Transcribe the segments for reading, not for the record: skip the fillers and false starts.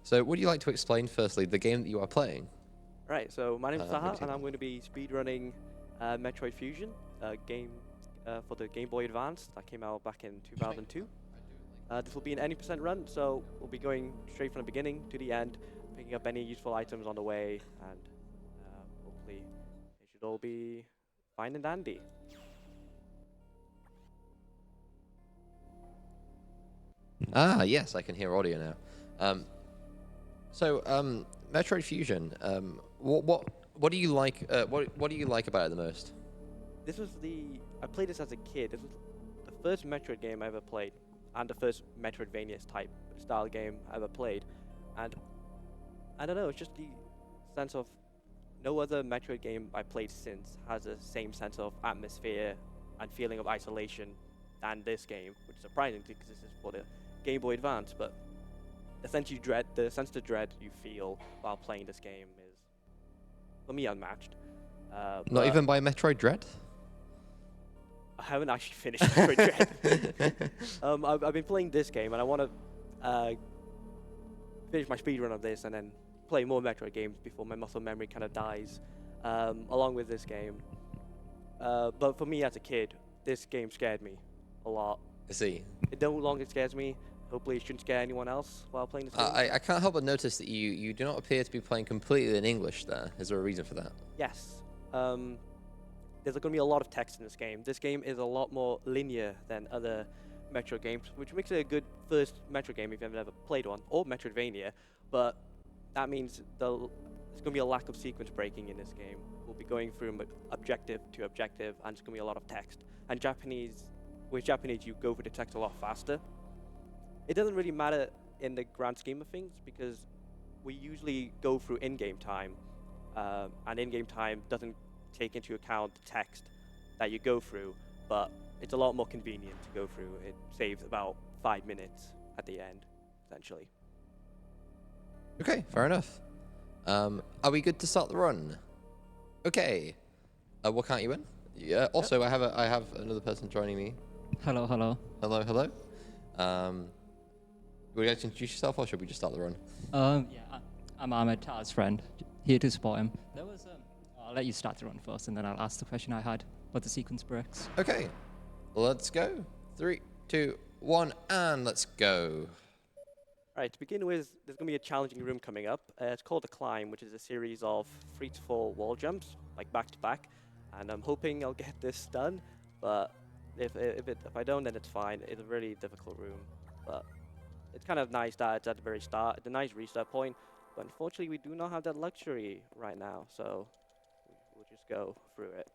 So would you like to explain firstly the game that you are playing? Right, so my name is Taha, Maybe and I'm going to be speedrunning Metroid Fusion, a game for the Game Boy Advance that came out back in 2002. This will be an any percent run, so we'll be going straight from the beginning to the end, picking up any useful items on the way, and hopefully it should all be fine and dandy. Ah, yes, I can hear audio now. Metroid Fusion. What do you like? What do you like about it the most? I played this as a kid. This was the first Metroid game I ever played, and the first Metroidvania type style game I ever played. And I don't know, it's just the sense of no other Metroid game I played since has the same sense of atmosphere and feeling of isolation than this game, which is surprising because this is for the Game Boy Advance. But the sense of dread you feel while playing this game is, for me, unmatched. Not even by Metroid Dread. I haven't actually finished Metroid Dread. I've been playing this game, and I want to finish my speedrun of this and then play more Metroid games before my muscle memory kind of dies, along with this game. But for me as a kid, this game scared me a lot. I see. It no longer scares me. Hopefully it shouldn't scare anyone else while playing this game. I can't help but notice that you do not appear to be playing completely in English there. Is there a reason for that? Yes. There's going to be a lot of text in this game. This game is a lot more linear than other Metroid games, which makes it a good first Metroid game if you've ever played one, or Metroidvania. But that means there's going to be a lack of sequence breaking in this game. We'll be going from objective to objective, and it's going to be a lot of text. And with Japanese, you go for the text a lot faster. It doesn't really matter in the grand scheme of things because we usually go through in-game time, and in-game time doesn't take into account the text that you go through, but it's a lot more convenient to go through. It saves about 5 minutes at the end, essentially. Okay, fair enough. Are we good to start the run? Okay. What count you in? Yeah. Also, yep. I have another person joining me. Hello, hello. Hello, hello. Would you like to introduce yourself, or should we just start the run? Yeah, I'm Ahmed, Tara's friend, here to support him. I'll let you start the run first, and then I'll ask the question I had about the sequence breaks. Okay, let's go. 3, 2, 1, and let's go. All right, to begin with, there's going to be a challenging room coming up. It's called The Climb, which is a series of 3 to 4 wall jumps, like back to back. And I'm hoping I'll get this done, but if I don't, then it's fine. It's a really difficult room, but it's kind of nice that it's at the very start. It's a nice restart point, but unfortunately, we do not have that luxury right now, so we'll just go through it.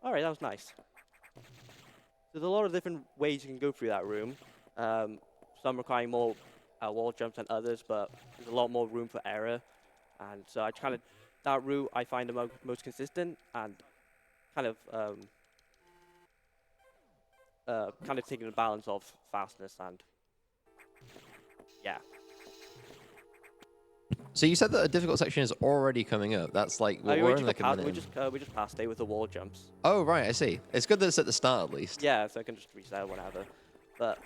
All right, that was nice. There's a lot of different ways you can go through that room. Some requiring more wall jumps than others, but there's a lot more room for error. And so that route I find the most consistent and kind of taking the balance of fastness and yeah. So you said that a difficult section is already coming up. That's like we're in like a minute. We just passed it with the wall jumps. Oh right, I see. It's good that it's at the start at least. Yeah, so I can just reset whatever. But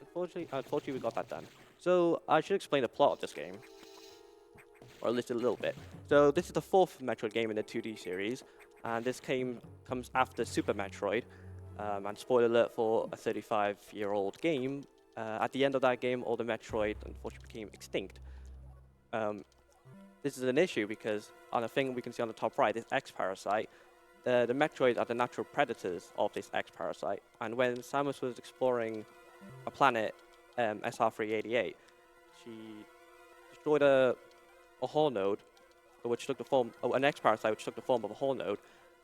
unfortunately we got that done. So I should explain the plot of this game, or at least a little bit. So this is the 4th Metroid game in the 2D series, and this comes after Super Metroid. And spoiler alert for a 35-year-old game. At the end of that game, all the Metroid unfortunately became extinct. This is an issue because on a thing we can see on the top right, this X-Parasite, the Metroids are the natural predators of this X-Parasite. And when Samus was exploring a planet, SR388, she destroyed a Hall node, which took the form, an X-Parasite which took the form of a Hall node,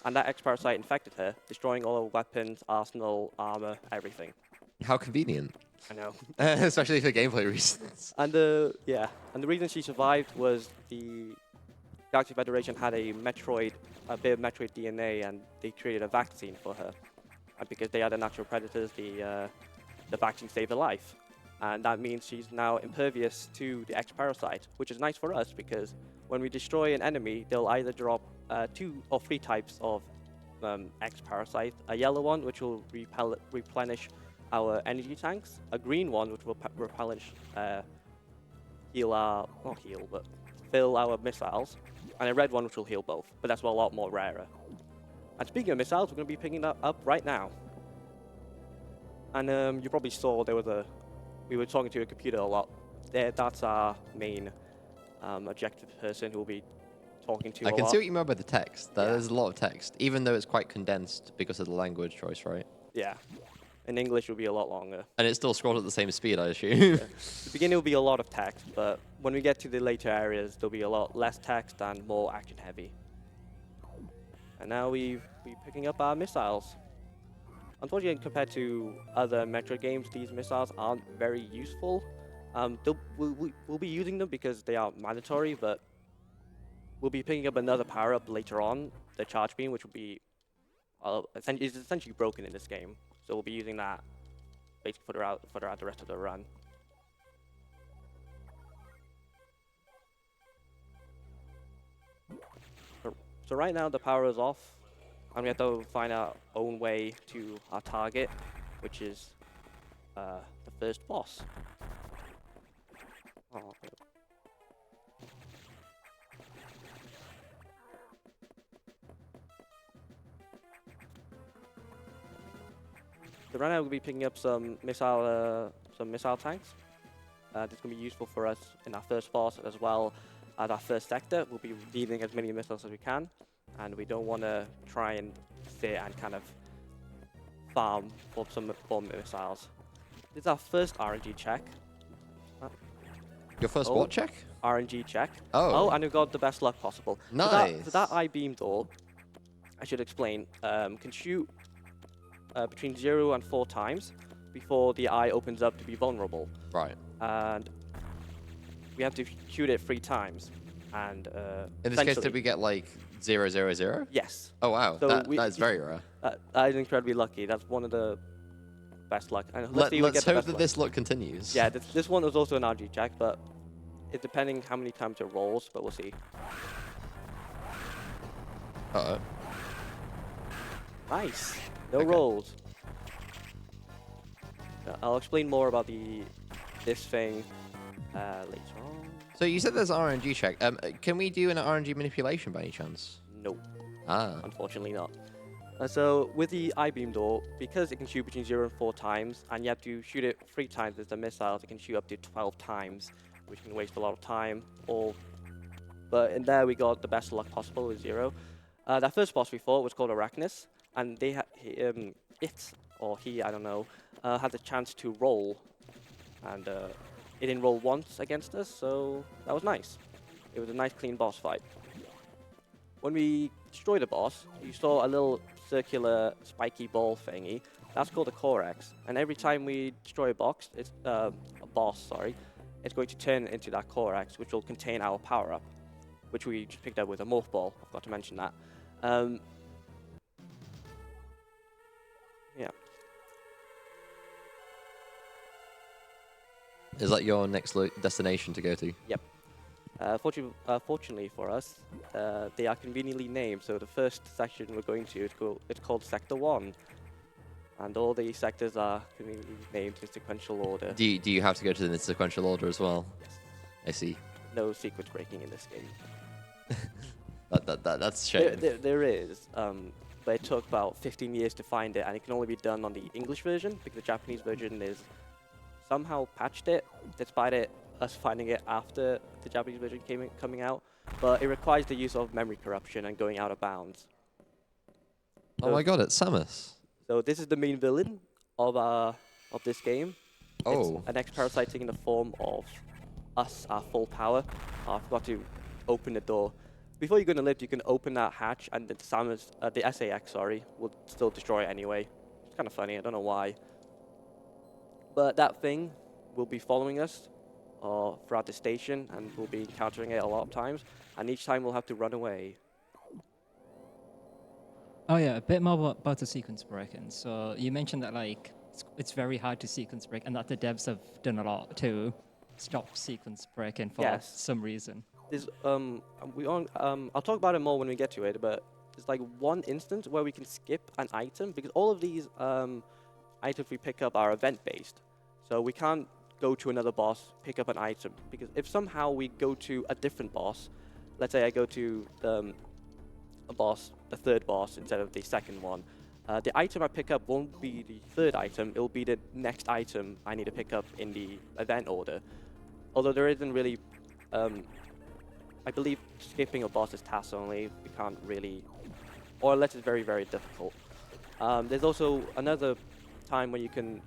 and that X-Parasite infected her, destroying all her weapons, arsenal, armor, everything. How convenient. I know. Especially for gameplay reasons. And the reason she survived was the Galaxy Federation had a bit of Metroid DNA, and they created a vaccine for her. And because they are the natural predators, the vaccine saved her life. And that means she's now impervious to the X-Parasite, which is nice for us because when we destroy an enemy, they'll either drop 2 or 3 types of X parasite, a yellow one which will replenish our energy tanks, a green one which will replenish, fill our missiles, and a red one which will heal both, but that's a lot more rarer. And speaking of missiles, we're going to be picking that up right now. And you probably saw we were talking to a computer a lot. That's our main objective person who will be talking to I a can lot. see what you mean by the text. Yeah. There's a lot of text, even though it's quite condensed because of the language choice, right? Yeah. In English, it will be a lot longer. And it still scrolls at the same speed, I assume. The beginning will be a lot of text, but when we get to the later areas, there'll be a lot less text and more action heavy. And now we're picking up our missiles. Unfortunately, compared to other Metroid games, these missiles aren't very useful. We'll be using them because they are mandatory, but we'll be picking up another power-up later on, the charge beam, which will be is essentially broken in this game. So we'll be using that basically for the rest of the run. So right now the power is off, and we have to find our own way to our target, which is the first boss. Oh. So right now we'll be picking up some missile tanks. This is going to be useful for us in our first boss as well as our first sector. We'll be needing as many missiles as we can, and we don't want to try and sit and kind of farm for some missiles. This is our first RNG check. Your first what check? RNG check. Oh. And we've got the best luck possible. Nice. So that I-beam door, I should explain, can shoot between 0 and 4 times before the eye opens up to be vulnerable. Right. And we have to shoot it 3 times. And In this case, did we get like 0, 0, 0? Yes. Oh wow, So that is very rare. That is incredibly lucky. That's one of the best luck. And let's hope that this luck continues. Yeah, this one was also an RG check, but it's depending how many times it rolls, but we'll see. Uh-oh. Nice. No Okay. rolls. I'll explain more about this thing later on. So you said there's an RNG check. Can we do an RNG manipulation by any chance? Nope. Ah. Unfortunately not. So with the I-beam door, because it can shoot between 0 and 4 times, and you have to shoot it 3 times with the missiles, it can shoot up to 12 times, which can waste a lot of time. But in there we got the best luck possible with 0. That first boss we fought was called Arachnus, and he, I don't know, had the chance to roll, and it didn't roll once against us, so that was nice. It was a nice clean boss fight. When we destroyed the boss, you saw a little circular spiky ball thingy. That's called a Corax, and every time we destroy a boss, it's going to turn into that Corax, which will contain our power-up, which we just picked up with a morph ball. I forgot to mention that. Yeah. Is that your next destination to go to? Yep. Fortunately for us, they are conveniently named. So the first section we're going to, it's called Sector 1. And all the sectors are conveniently named in sequential order. Do you have to go to them in sequential order as well? Yes. I see. No sequence breaking in this game. That's a shame. There is, but it took about 15 years to find it, and it can only be done on the English version, because the Japanese version is somehow patched it, despite us finding it after the Japanese version coming out. But it requires the use of memory corruption and going out of bounds. Oh my god, it's Samus. So this is the main villain of this game. Oh. It's an X-Parasite taking the form of us, our full power. I forgot to open the door. Before you go to lift, you can open that hatch, and the Samus, the SAX, will still destroy it anyway. It's kind of funny, I don't know why. But that thing will be following us throughout the station, and we'll be encountering it a lot of times. And each time we'll have to run away. Oh yeah, a bit more about the sequence breaking. So you mentioned that it's very hard to sequence break, and that the devs have done a lot to stop sequence breaking for some reason. I'll talk about it more when we get to it, but there's like one instance where we can skip an item because all of these items we pick up are event-based. So we can't go to another boss, pick up an item, because if somehow we go to a different boss, let's say I go to a boss, the third boss instead of the second one, the item I pick up won't be the third item, it will be the next item I need to pick up in the event order. Although there isn't really, I believe skipping a boss is task only, we can't really, or unless it's very, very difficult. There's also another time when you can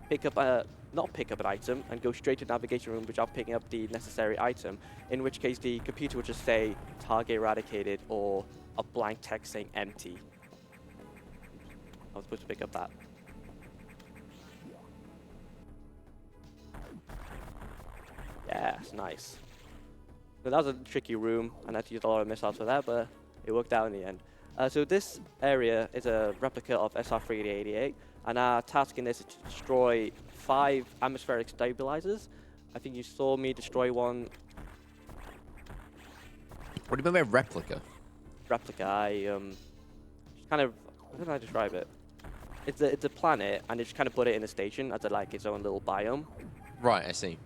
pick up not pick up an item and go straight to the navigation room without picking up the necessary item, in which case the computer will just say target eradicated or a blank text saying empty. I was supposed to pick up that. Yes, nice. So that was a tricky room, and I had to use a lot of missiles for that, but it worked out in the end. So this area is a replica of SR-388, and our task in this is to destroy 5 atmospheric stabilizers. I think you saw me destroy one. What do you mean by replica? Replica, kind of, how can I describe it? It's a planet, and they just kind of put it in a station as like its own little biome. Right, I see.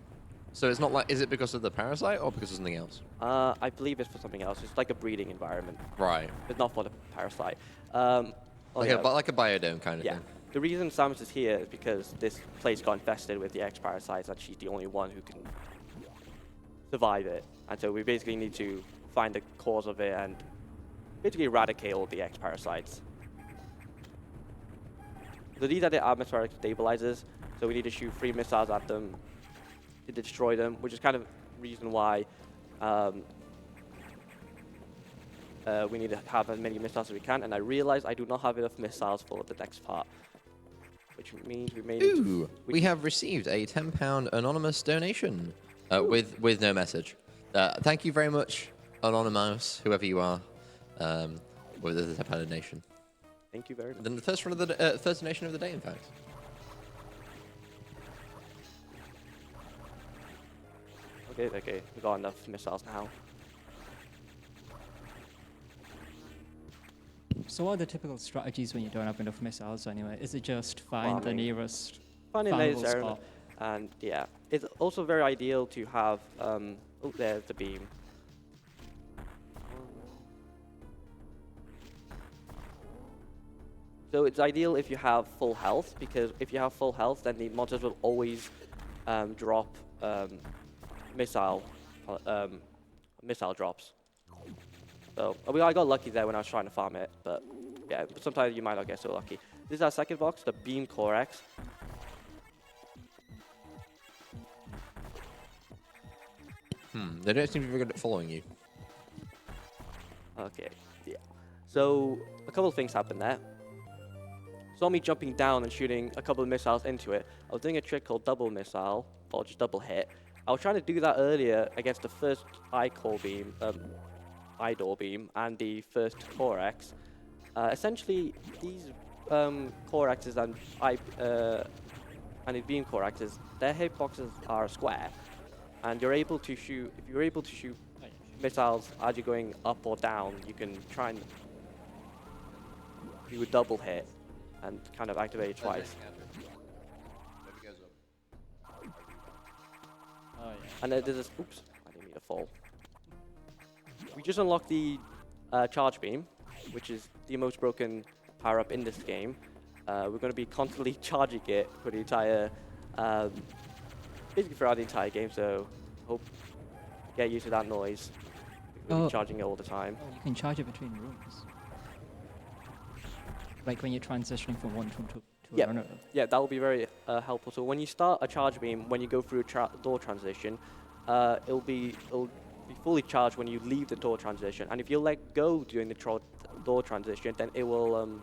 So it's not like, is it because of the parasite or because of something else? I believe it's for something else. It's like a breeding environment. Right. It's not for the parasite. Like a biodome kind of yeah. thing. The reason Samus is here is because this place got infested with the X-parasites, and she's the only one who can survive it. And so we basically need to find the cause of it and basically eradicate all the X-parasites. So these are the atmospheric stabilizers. So we need to shoot 3 missiles at them to destroy them, which is kind of reason why we need to have as many missiles as we can. And I realize I do not have enough missiles for the next part, which means we may need to... We have received a £10 anonymous donation with no message. Thank you very much, Anonymous, whoever you are, with the £10 donation. Thank you very much. Then the first one of the first donation of the day, in fact. Okay, we got enough missiles now. So what are the typical strategies when you don't have enough missiles anyway? Is it just find the Farming. nearest Finding farmable layers spot? and yeah, it's also very ideal to have. Oh, there's the beam. So it's ideal if you have full health, because if you have full health, then the monsters will always drop missile drops. So I got lucky there when I was trying to farm it, but yeah, sometimes you might not get so lucky. This is our second box, the Beam Corax. They don't seem to be very good at following you. Okay, yeah. So a couple of things happened there. Saw me jumping down and shooting a couple of missiles into it. I was doing a trick called double missile, or just double hit. I was trying to do that earlier against the first Eye-Core beam, Eye-Door beam, and the first Corax. Essentially, these Coraxes and the Beam Coraxes, their hitboxes are square, and you're able to shoot. If you're able to shoot missiles as you're going up or down, you can try and do a double hit and kind of activate it twice. Oh, yeah. And there's this. Oops, I didn't mean to fall. We just unlocked the charge beam, which is the most broken power-up in this game. We're going to be constantly charging it for the entire, basically throughout the entire game. So hope get used to that noise. We'll be charging it all the time. Oh, you can charge it between rooms. Like when you're transitioning from one room to another. Yeah, that will be very helpful. So when you start a charge beam, when you go through a door transition, it'll be fully charged when you leave the door transition. And if you let go during the door transition, then it will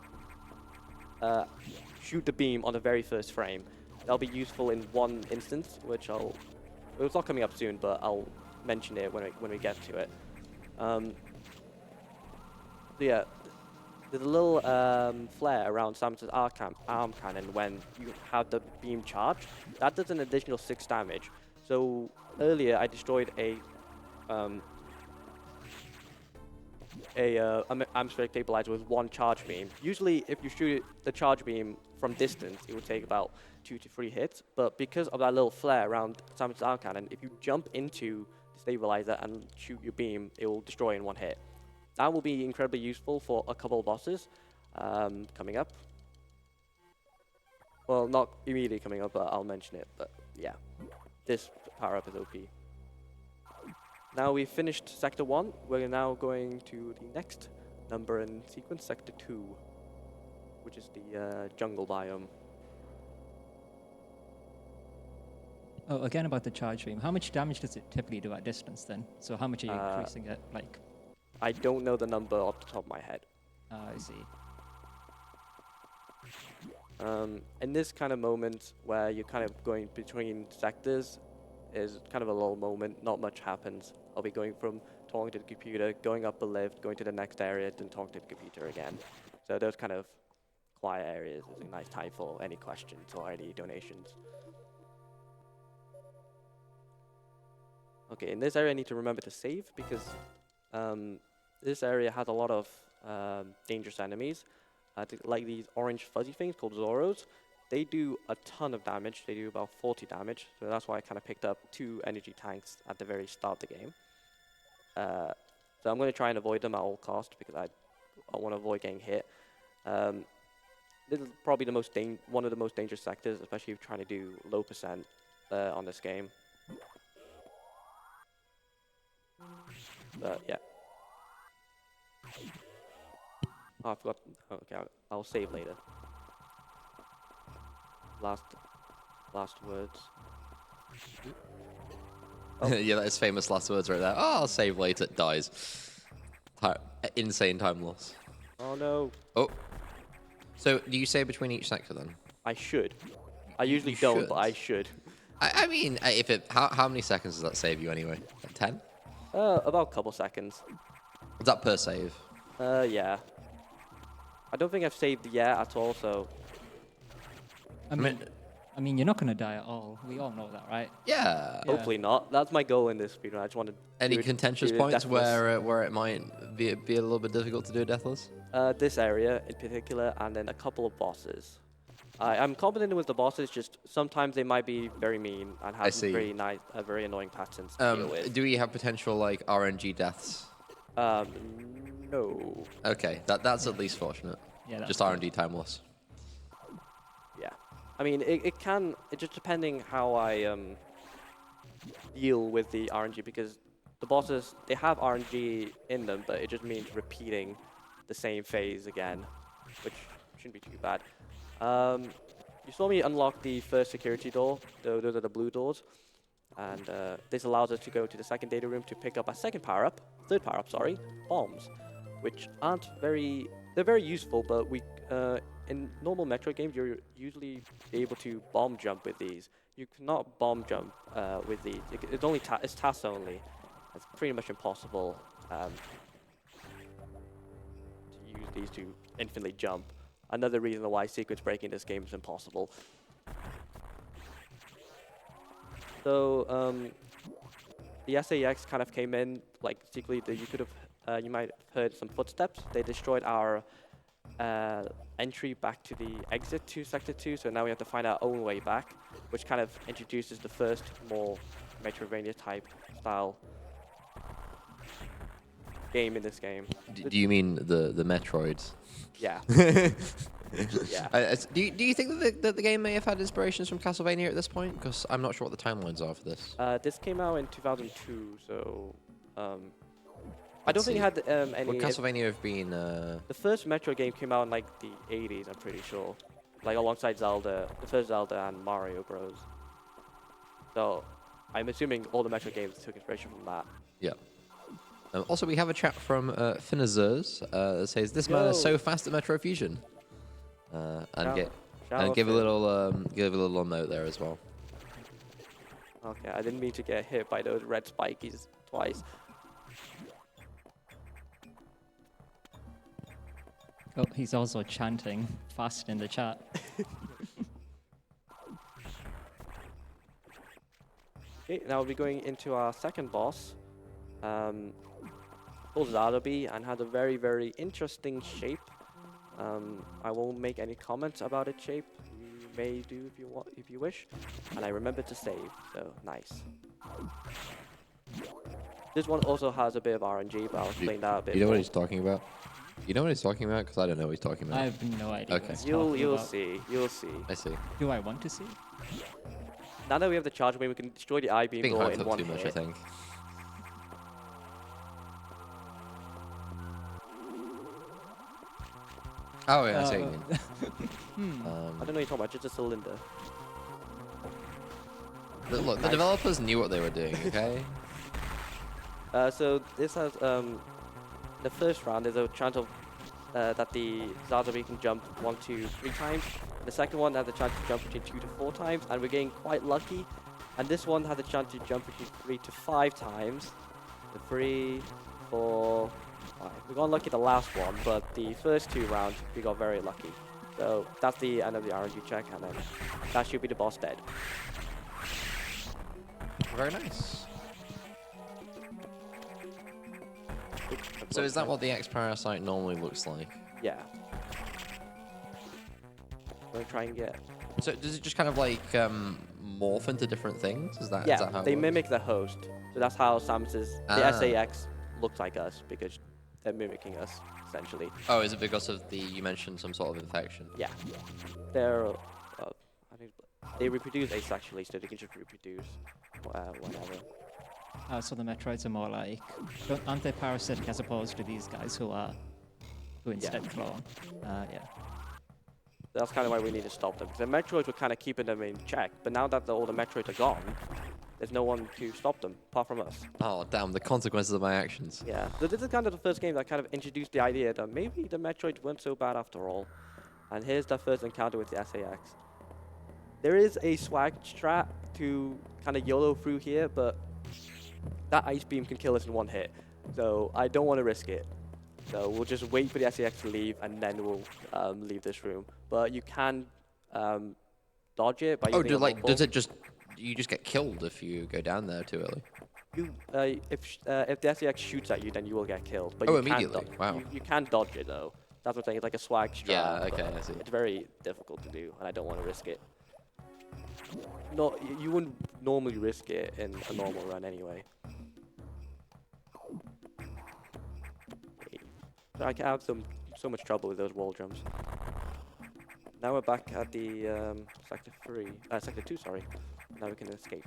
shoot the beam on the very first frame. That'll be useful in one instance, which it's not coming up soon, but I'll mention it when we get to it. So yeah. There's a little flare around Samus's arm cannon when you have the beam charged. That does an additional 6 damage. So earlier I destroyed a atmospheric stabilizer with one charge beam. Usually, if you shoot the charge beam from distance, it would take about 2 to 3 hits. But because of that little flare around Simon's arm cannon, if you jump into the stabilizer and shoot your beam, it will destroy in 1 hit. That will be incredibly useful for a couple of bosses coming up. Well, not immediately coming up, but I'll mention it. But yeah, this power-up is OP. Now we've finished Sector 1, we're now going to the next number in sequence, Sector 2, which is the jungle biome. Oh, again about the charge beam. How much damage does it typically do at distance then? So how much are you increasing it, like? I don't know the number off the top of my head. I see. In this kind of moment where you're kind of going between sectors is kind of a lull moment, not much happens. I'll be going from talking to the computer, going up a lift, going to the next area, then talking to the computer again. So those kind of quiet areas is a nice time for any questions or any donations. Okay, in this area I need to remember to save because this area has a lot of dangerous enemies. Like these orange fuzzy things called Zoros. They do a ton of damage. They do about 40 damage. So that's why I kind of picked up 2 energy tanks at the very start of the game. So I'm going to try and avoid them at all costs because I want to avoid getting hit. This is probably one of the most dangerous sectors, especially if you're trying to do low percent on this game. But yeah. Oh, I forgot. Okay, I'll save later. Last words. Oh. Yeah, that is famous last words right there. Oh, I'll save later. Dies. Insane time loss. Oh no. Oh. So, do you save between each sector then? I should. I usually don't, but I should. I mean, if it, how many seconds does that save you anyway? 10? About a couple seconds. Is that per save? Yeah. I don't think I've saved yet at all, so... I mean, you're not going to die at all. We all know that, right? Yeah. Hopefully not. That's my goal in this speedrun. I just want to... Any contentious points where it might be a little bit difficult to do deathless? This area in particular, and then a couple of bosses. I'm confident with the bosses, just sometimes they might be very mean and have very nice, very annoying patterns to deal with. Do we have potential, like, RNG deaths? No. Okay, that's at least fortunate. Yeah, that's just RNG time loss. Yeah. I mean, it just depending how I deal with the RNG, because the bosses, they have RNG in them, but it just means repeating the same phase again, which shouldn't be too bad. You saw me unlock the first security door. Those are the blue doors. And this allows us to go to the second data room to pick up our third power-up, sorry, bombs, which aren't they're very useful, but in normal Metroid games, you're usually able to bomb jump with these. You cannot bomb jump with these. It's TAS only. It's pretty much impossible to use these to infinitely jump. Another reason why sequence breaking in this game is impossible. So the SAX kind of came in like secretly. You might have heard some footsteps. They destroyed our entry back to the exit to Sector 2. So now we have to find our own way back, which kind of introduces the first more Metroidvania type style game in this game. Do you mean the Metroids? Yeah. Yeah. Do you think that the game may have had inspirations from Castlevania at this point? Because I'm not sure what the timelines are for this. This came out in 2002, so I don't think it had any. Would Castlevania have been? The first Metro game came out in like the 80s, I'm pretty sure, like alongside Zelda, the first Zelda and Mario Bros. So I'm assuming all the Metro games took inspiration from that. Yeah. Also, we have a chat from Finazers that says this man is so fast at Metro Fusion. And give a little note there as well. Okay, I didn't mean to get hit by those red spikies twice. Oh, he's also chanting fast in the chat. Okay, now we'll be going into our second boss. called Zadabi and has a very, very interesting shape. I won't make any comments about its shape. You may do if you want, if you wish. And I remembered to save, so nice. This one also has a bit of RNG, but I'll explain that a bit. You know more. what he's talking about? You know what he's talking about? Because I don't know what he's talking about. I have no idea. Okay. What he's You'll talking about. see. You'll see. I see. Do I want to see? Now that we have the charge beam, we can destroy the I-beam Being door hyped in up one too much, I hit. think. Oh yeah, I see what you mean. I don't know what you're talking about, just a cylinder. Look, the Nice. developers knew what they were doing, okay? So this has the first round. There's a chance of that the Zazabi can jump 1, 2, 3 times. The second one has a chance to jump between 2 to 4 times, and we're getting quite lucky. And this one has a chance to jump between 3 to 5 times. The 3, 4, 5. We got unlucky the last one, but the first 2 rounds we got very lucky. So that's the end of the RNG check, and then that should be the boss dead. Very nice. So is that what the X-Parasite normally looks like? Yeah. I'm gonna try and get. So does it just kind of like morph into different things? Is that, Yeah, is that how it they works? mimic the host. So that's how Samus's the Ah. SAX looks like us, because they're mimicking us essentially. Oh, is it because of the, you mentioned some sort of infection? Yeah, they're I think they reproduce asexually, so they can just reproduce whatever. So the Metroids are more like, aren't they parasitic as opposed to these guys who instead clone? Yeah. That's kind of why we need to stop them. Because the Metroids were kind of keeping them in check, but now that all the Metroids are gone, there's no one to stop them apart from us. Oh, damn, the consequences of my actions. Yeah, so this is kind of the first game that kind of introduced the idea that maybe the Metroids weren't so bad after all. And here's the first encounter with the SAX. There is a swag strat to kind of YOLO through here, but that ice beam can kill us in one hit. So I don't want to risk it. So we'll just wait for the SAX to leave, and then we'll leave this room. But you can dodge it by Oh, using a like, roll does ball. it just, you just get killed if you go down there too early? If the SAX shoots at you, then you will get killed. But Oh, you can't immediately. Wow. You can dodge it though. That's what I'm saying. It's like a swag strat. Yeah, okay, but I see. It's very difficult to do, and I don't want to risk it. No, you wouldn't normally risk it in a normal run anyway. So I can have so much trouble with those wall jumps. Now we're back at the sector 2, sorry. Now we can escape.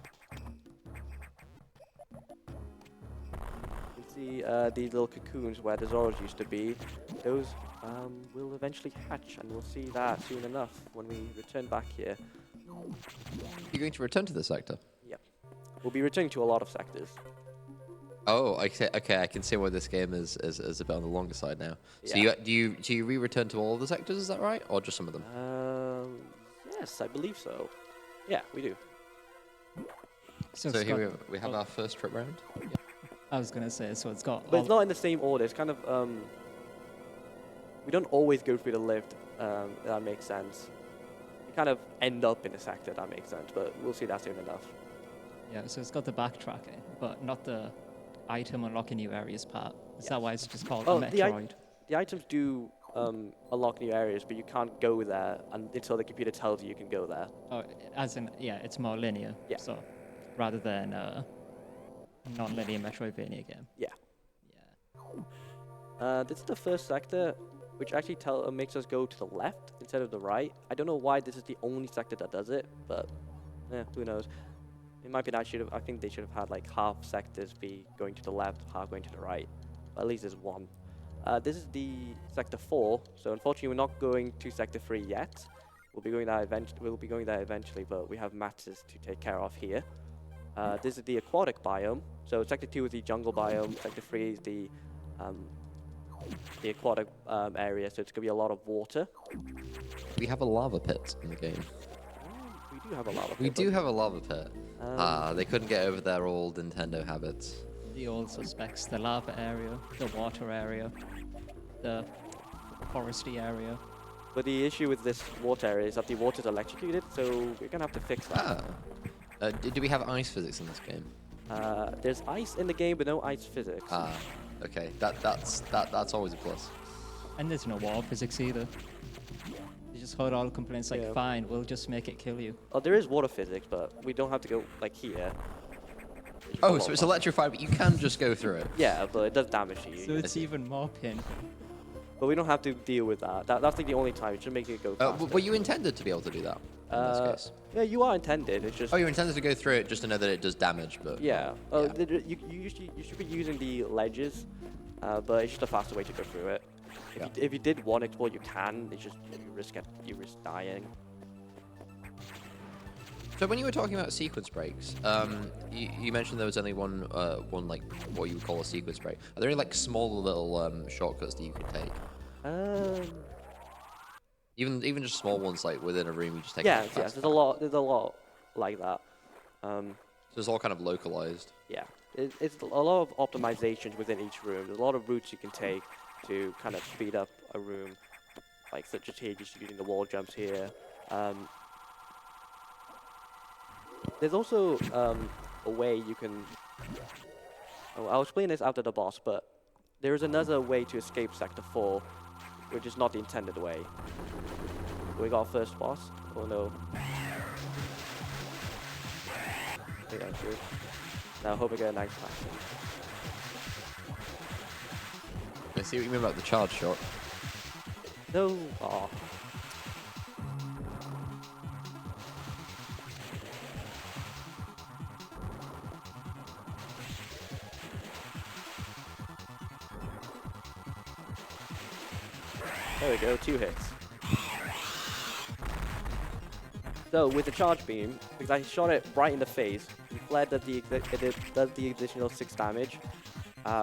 You can see these little cocoons where the Zoros used to be. Those will eventually hatch, and we'll see that soon enough when we return back here. You're going to return to the sector? Yep. We'll be returning to a lot of sectors. Oh, okay, I can see why this game is a bit on the longer side now. So Yeah. do you re-return to all of the sectors, is that right? Or just some of them? Yes, I believe so. Yeah, we do. So, So it's here got- we have our first trip round. I was gonna say, so it's got. But it's not in the same order. It's kind of we don't always go through the lift. If that makes sense. We kind of end up in a sector. That makes sense. But we'll see that soon enough. Yeah, so it's got the backtracking, but not the item unlocking new areas part. Is that why it's just called Oh, Metroid? The items do unlock new areas, but you can't go there until the computer tells you can go there. Oh, as in, yeah, it's more linear. Yeah. So, rather than a non-linear Metroidvania game. Yeah. Yeah. This is the first sector, which actually makes us go to the left instead of the right. I don't know why this is the only sector that does it, but who knows? It might be that I think they should have had like half sectors be going to the left, half going to the right. But at least there's one. This is the sector 4, so unfortunately we're not going to sector 3 yet. We'll be going there eventually, but we have matters to take care of here. This is the aquatic biome. So sector 2 is the jungle biome. Sector 3 is the aquatic area. So it's gonna be a lot of water. We have a lava pit in the game. We do have a lava. We pit, do have a lava pit. but, They couldn't get over their old Nintendo habits. The old suspects, the lava area, the water area, the foresty area. but the issue with this water area is that the water's electrocuted, so we're gonna have to fix that. Do we have ice physics in this game? There's ice in the game, but no ice physics. Okay, that's always a plus. And there's no wall physics either. You just heard all the complaints like, Yeah. fine, we'll just make it kill you. Oh, there is water physics, but we don't have to go like here. It's just a Oh, lot so it's faster. electrified, but you can just go through it. Yeah, but it does damage to you. So it's even more painful. But we don't have to deal with that. That's like the only time. It should make it go faster. Were you intended to be able to do that in this case? Yeah, you are intended. It's just. Oh, you're intended to go through it just to know that it does damage, but... Yeah. Oh, Yeah. you should be using the ledges, but it's just a faster way to go through it. Yeah. If you did want it, well, you can. It's just you risk dying. So when you were talking about sequence breaks, you mentioned there was only one like what you would call a sequence break. Are there any like small little shortcuts that you could take? Even just small ones like within a room, you just take. Yeah, there's a lot like that. So it's all kind of localized. Yeah, it's a lot of optimizations within each room. There's a lot of routes you can take to kind of speed up a room, like such as here, just using the wall jumps here. There's also a way you can. Oh, I'll explain this after the boss, but there is another way to escape Sector 4, which is not the intended way. We got our first boss. Oh no. I think that's good. Now I hope I get a nice pass. I see what you mean about the charge shot. No. Aw. There we go, 2 hits. So with the charge beam, because I shot it right in the face, it fled at the additional 6 damage,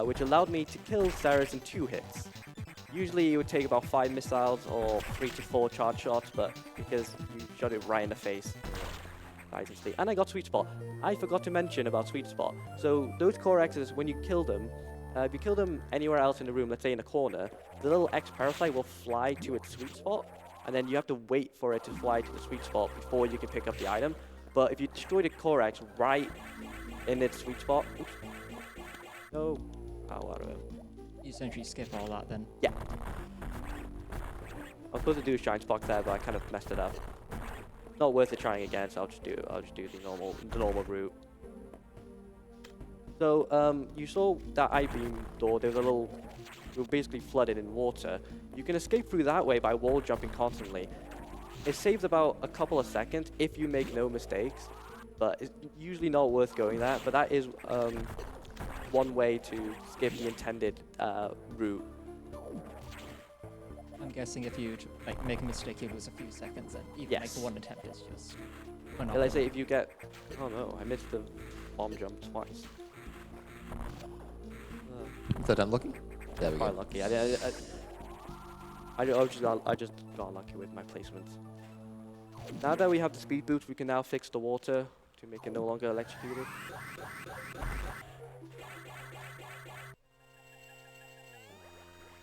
which allowed me to kill Ceres in 2 hits. Usually it would take about 5 missiles or 3 to 4 charge shots, but because you shot it right in the face, nice and steady. And I got Sweet Spot. I forgot to mention about Sweet Spot. So those core X's, when you kill them, if you kill them anywhere else in the room, let's say in a corner, the little X parasite will fly to its sweet spot, and then you have to wait for it to fly to the sweet spot before you can pick up the item. But if you destroy the core X right in its sweet spot, oops, no, out of it. You essentially skip all that then. Yeah. I was supposed to do a shine spark there, but I kind of messed it up. Not worth it trying again, so I'll just do the normal route. So you saw that I-beam door. There's a little. You're basically flooded in water. You can escape through that way by wall jumping constantly. It saves about a couple of seconds if you make no mistakes, but it's usually not worth going that. But that is one way to skip the intended route. I'm guessing if you like make a mistake, you lose a few seconds, and even Yes. like one attempt is just. Yeah, let's say if you get. Oh no, I missed the bomb jump twice. Third time lucky. There we Quite go. lucky. I just got lucky with my placements. Now that we have the speed boost, we can now fix the water to make it no longer electrocuted.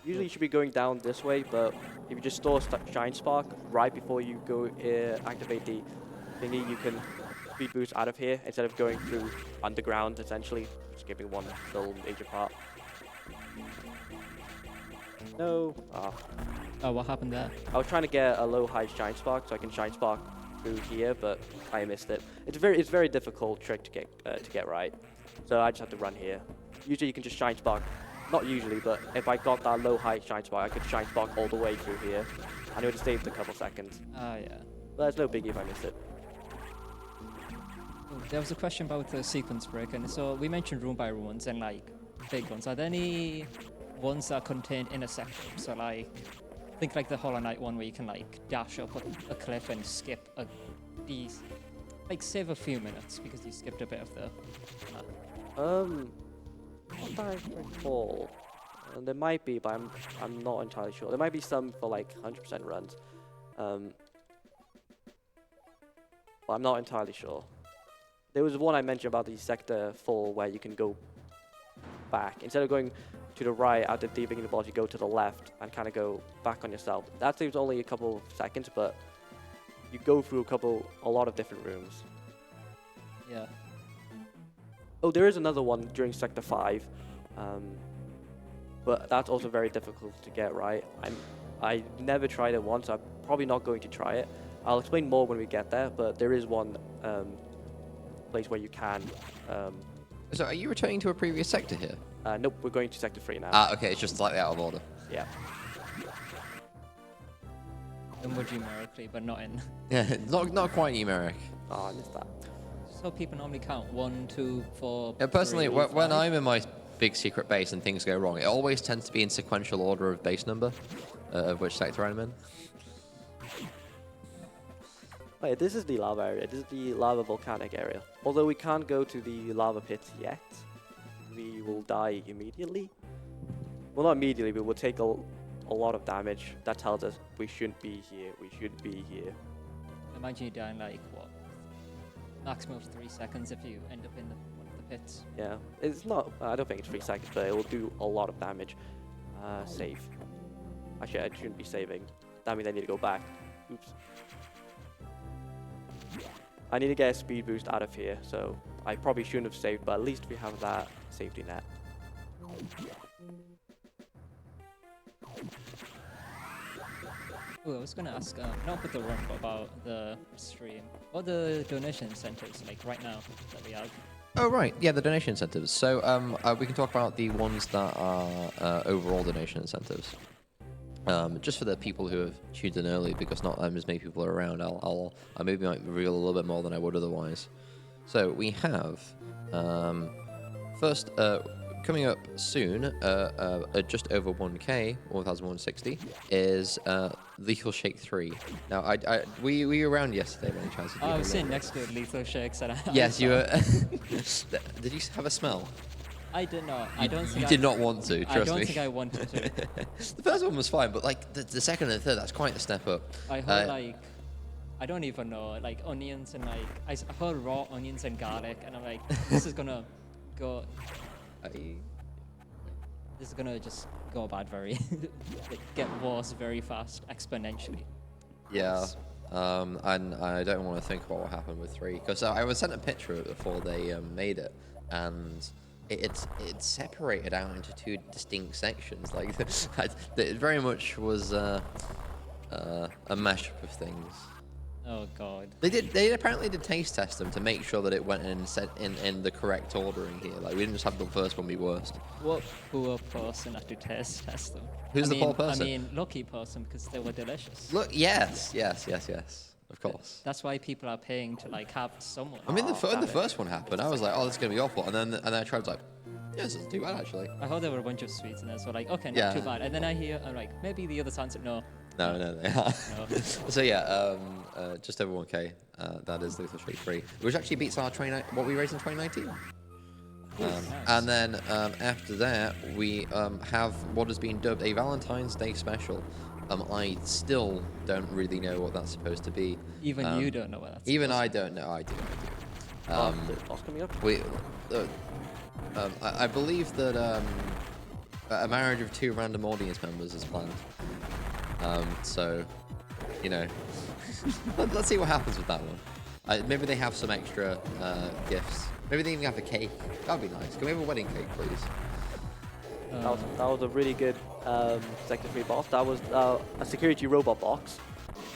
Usually you should be going down this way, but if you just store Shine Spark right before you go activate the thingy, you can speed boost out of here instead of going through underground, essentially, skipping one little major part. No. Ah. Oh, what happened there? I was trying to get a low-high Shine Spark so I can Shine Spark through here, but I missed it. It's a very difficult trick to get right. So I just have to run here. Usually you can just Shine Spark. Not usually, but if I got that low-high Shine Spark, I could Shine Spark all the way through here. And it would have saved a couple seconds. Ah, yeah. But it's no biggie if I miss it. Oh, there was a question about the sequence break, and so we mentioned room by room ones and like big ones. Are there any ones that are contained in a sector? So like, think like the Hollow Knight one where you can like dash up a cliff and skip these, like save a few minutes because you skipped a bit of the. Not that I recall. There might be, but I'm not entirely sure. There might be some for like 100% runs. But I'm not entirely sure. There was one I mentioned about the Sector 4 where you can go back. Instead of going to the right after deeping the boss, you go to the left and kind of go back on yourself. That saves only a couple of seconds, but you go through a lot of different rooms. Yeah. Oh, there is another one during Sector 5. but that's also very difficult to get right. I never tried it once. I'm probably not going to try it. I'll explain more when we get there, but there is one place where you can. So are you returning to a previous sector here? Nope, we're going to Sector 3 now. Ah, okay, it's just slightly out of order. Yeah. And more numerically, but not in. Yeah, not quite numeric. Oh, I missed that. So people normally count 1, 2, 4. Yeah, personally, 3, when 5. I'm in my big secret base and things go wrong, it always tends to be in sequential order of base number, of which sector I'm in. Wait, this is the lava area. This is the lava volcanic area. Although we can't go to the lava pits yet, we will die immediately. Well, not immediately, but we'll take a lot of damage. That tells us we shouldn't be here. We should be here. Imagine you dying like, what? Maximum of 3 seconds if you end up in one of the pits. Yeah, it's not. I don't think it's 3 seconds, but it will do a lot of damage. Save. Actually, I shouldn't be saving. That means I need to go back. Oops. I need to get a speed boost out of here, so I probably shouldn't have saved, but at least we have that safety net. Oh, I was gonna ask, not with the run, but about the stream. What are the donation incentives like right now that we have? Oh, right. Yeah, the donation incentives. So we can talk about the ones that are overall donation incentives. Just for the people who have tuned in early, because not as many people are around, I maybe might reveal a little bit more than I would otherwise. So we have, first, coming up soon, just over 1K, 1,160, is Lethal Shake 3. Now, were you around yesterday by any chance? Oh, I was sitting next to Lethal Shakes and Yes, you were. Did you have a smell? I did not. I don't think you did not want to, trust me. I don't think I wanted to. The first one was fine, but like the second and third, that's quite the step up. I heard like, I don't even know, like onions and like, I heard raw onions and garlic, and I'm like, this is gonna go, this is gonna just go bad very, get worse very fast, exponentially. Yeah, and I don't want to think about what happened with 3, because I was sent a picture of it before they made it, and it's separated out into 2 distinct sections. Like it very much was a mashup of things. Oh god. They apparently did taste test them to make sure that it went in the correct ordering here. Like we didn't just have the first one be worst. What poor person had to test them? Who's the poor person? I mean, lucky person, because they were delicious. Look, yes. Of course. That's why people are paying to like have someone. I mean, the first one happened, I was like, oh, this is gonna be awful, and then I tried, like, yeah, this isn't too bad actually. I heard there were a bunch of sweets in there, so like, okay, not Yeah. too bad. And then I'm like, maybe the other times, no. No, they are. No. So yeah, just over 1K. That is Lethal Shake 3, which actually beats our what we raised in 2019. Nice. And then after that, we have what has been dubbed a Valentine's Day special. I still don't really know what that's supposed to be. Even you don't know what that's. Even I don't know. I do. The boss coming up? I believe that a marriage of 2 random audience members is planned. So, you know, let's see what happens with that one. Maybe they have some extra gifts. Maybe they even have a cake. That'd be nice. Can we have a wedding cake, please? That was a really good Sector 3 boss. That was a security robot box.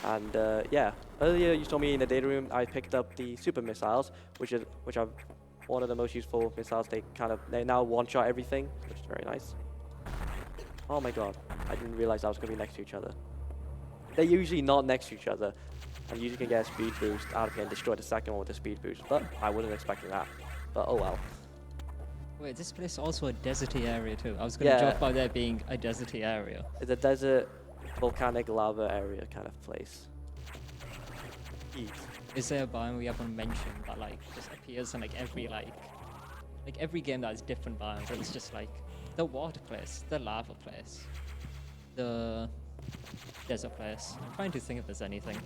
And yeah, earlier you saw me in the data room. I picked up the super missiles, which are one of the most useful missiles. They now one-shot everything, which is very nice. Oh my god, I didn't realize I was going to be next to each other. They're usually not next to each other, and you can get a speed boost out of here and destroy the second one with a speed boost, but I wasn't expecting that. But oh well. Wait, this place is also a deserty area too. I was going to joke about there being a deserty area. It's a desert, volcanic lava area kind of place. Is there a biome we haven't mentioned that like just appears in like every game that has different biomes? And it's just like the water place, the lava place, the desert place. I'm trying to think if there's anything.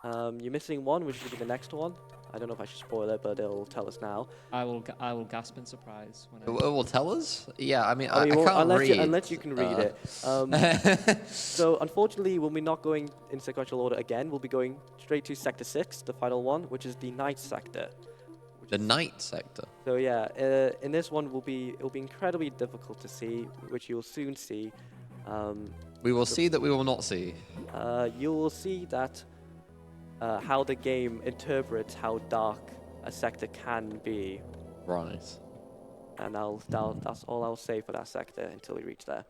You're missing one, which should be the next one. I don't know if I should spoil it, but it'll tell us now. I will gasp in surprise. When It will tell us? Yeah, I mean, I can't read. Unless you can read it. So unfortunately, when we're not going in sequential order again, we'll be going straight to Sector 6, the final one, which is the night sector, The night sector. So yeah, in this one it will be incredibly difficult to see, which you'll soon see. We will see that we will not see. You will see that how the game interprets how dark a sector can be, Right. and that's all I'll say for that sector until we reach there.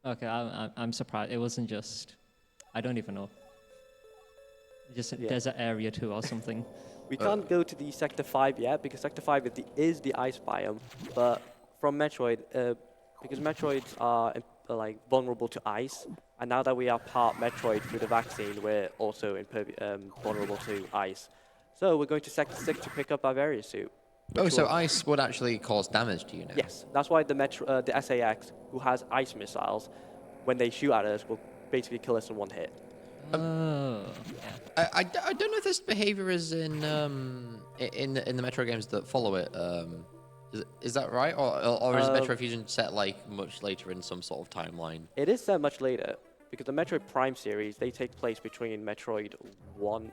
Okay, I'm surprised. It wasn't just. I don't even know. Just a Yeah. desert area 2 or something. We can't go to the Sector 5 yet, because Sector 5 is the ice biome, but from Metroid, because Metroids are like vulnerable to ice, and now that we are part Metroid through the vaccine, we're also vulnerable to ice. So we're going to Sector 6 to pick up our various suit. Oh, so ice would actually cause damage to you now? Yes, that's why the SAX, who has ice missiles, when they shoot at us, will basically kill us in one hit. Oh, yeah. I don't know if this behavior is in the Metro games that follow it. Is that right, or is Metro Fusion set like much later in some sort of timeline? It is set much later, because the Metroid Prime series, they take place between Metroid 1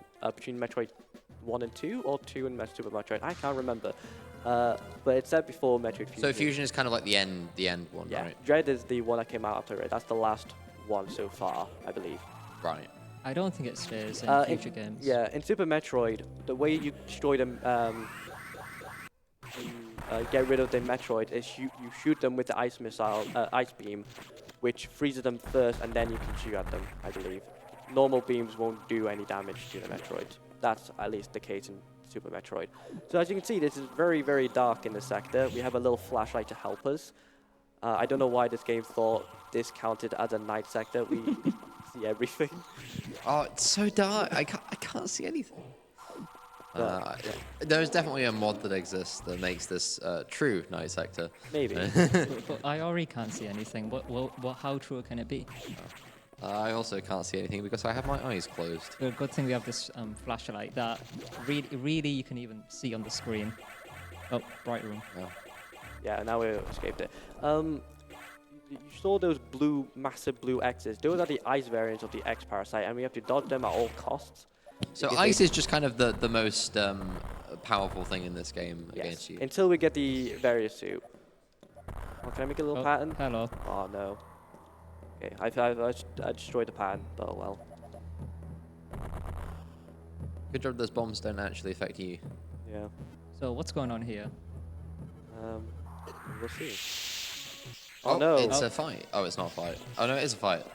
and 2, or 2 and Super Metroid. I can't remember. But it's set before Metroid Fusion. So Fusion is kind of like the end one, Yeah, right? Dread is the one that came out after it. That's the last one so far, I believe. Right. I don't think it stays in future games. Yeah, in Super Metroid, the way you destroy them, get rid of the Metroid is you shoot them with the ice missile, ice beam, which freezes them first, and then you can shoot at them, I believe. Normal beams won't do any damage to the Metroid. That's at least the case in Super Metroid. So as you can see, this is very, very dark in the sector. We have a little flashlight to help us. I don't know why this game thought this counted as a night sector. We see everything. Oh, it's so dark. I can't see anything. There's definitely a mod that exists that makes this true night sector. Maybe. But I already can't see anything. How true can it be? I also can't see anything because I have my eyes closed. The good thing we have this flashlight that really you can even see on the screen. Oh, bright room. Oh. Yeah, now we escaped it. You saw those massive blue X's. Those are the ice variants of the X parasite, and we have to dodge them at all costs. So Because ice is just kind of the most powerful thing in this game Yes, against you. until we get the various suit. Oh, can I make a little pattern? Hello. Oh no. Okay, I destroyed the pattern, but oh well. Good job those bombs don't actually affect you. Yeah. So what's going on here? We'll see. Oh no. It's a fight. Oh, it's not a fight. Oh no, it is a fight.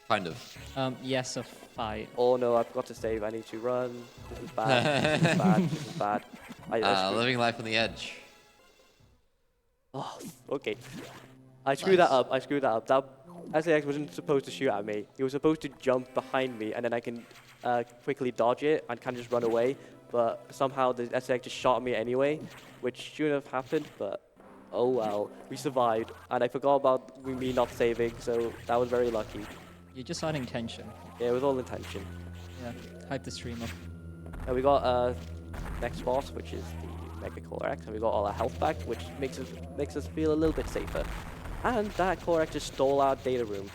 Kind of. Yes, a fight. Oh no, I forgot to save. I need to run. This is bad. This is bad. This is bad. I screwed- Living life on the edge. Oh, okay. I screwed that up. I screwed that up. That SAX wasn't supposed to shoot at me. He was supposed to jump behind me, and then I can quickly dodge it and kind of just run away. But somehow the SAX just shot at me anyway, which shouldn't have happened, but oh well. We survived, and I forgot about me not saving, so that was very lucky. You're just adding tension. Yeah, it was all intention. Yeah, hype the stream up. And we got next boss, which is the Mega Core X, and we got all our health back, which makes us feel a little bit safer. And that Core X just stole our data room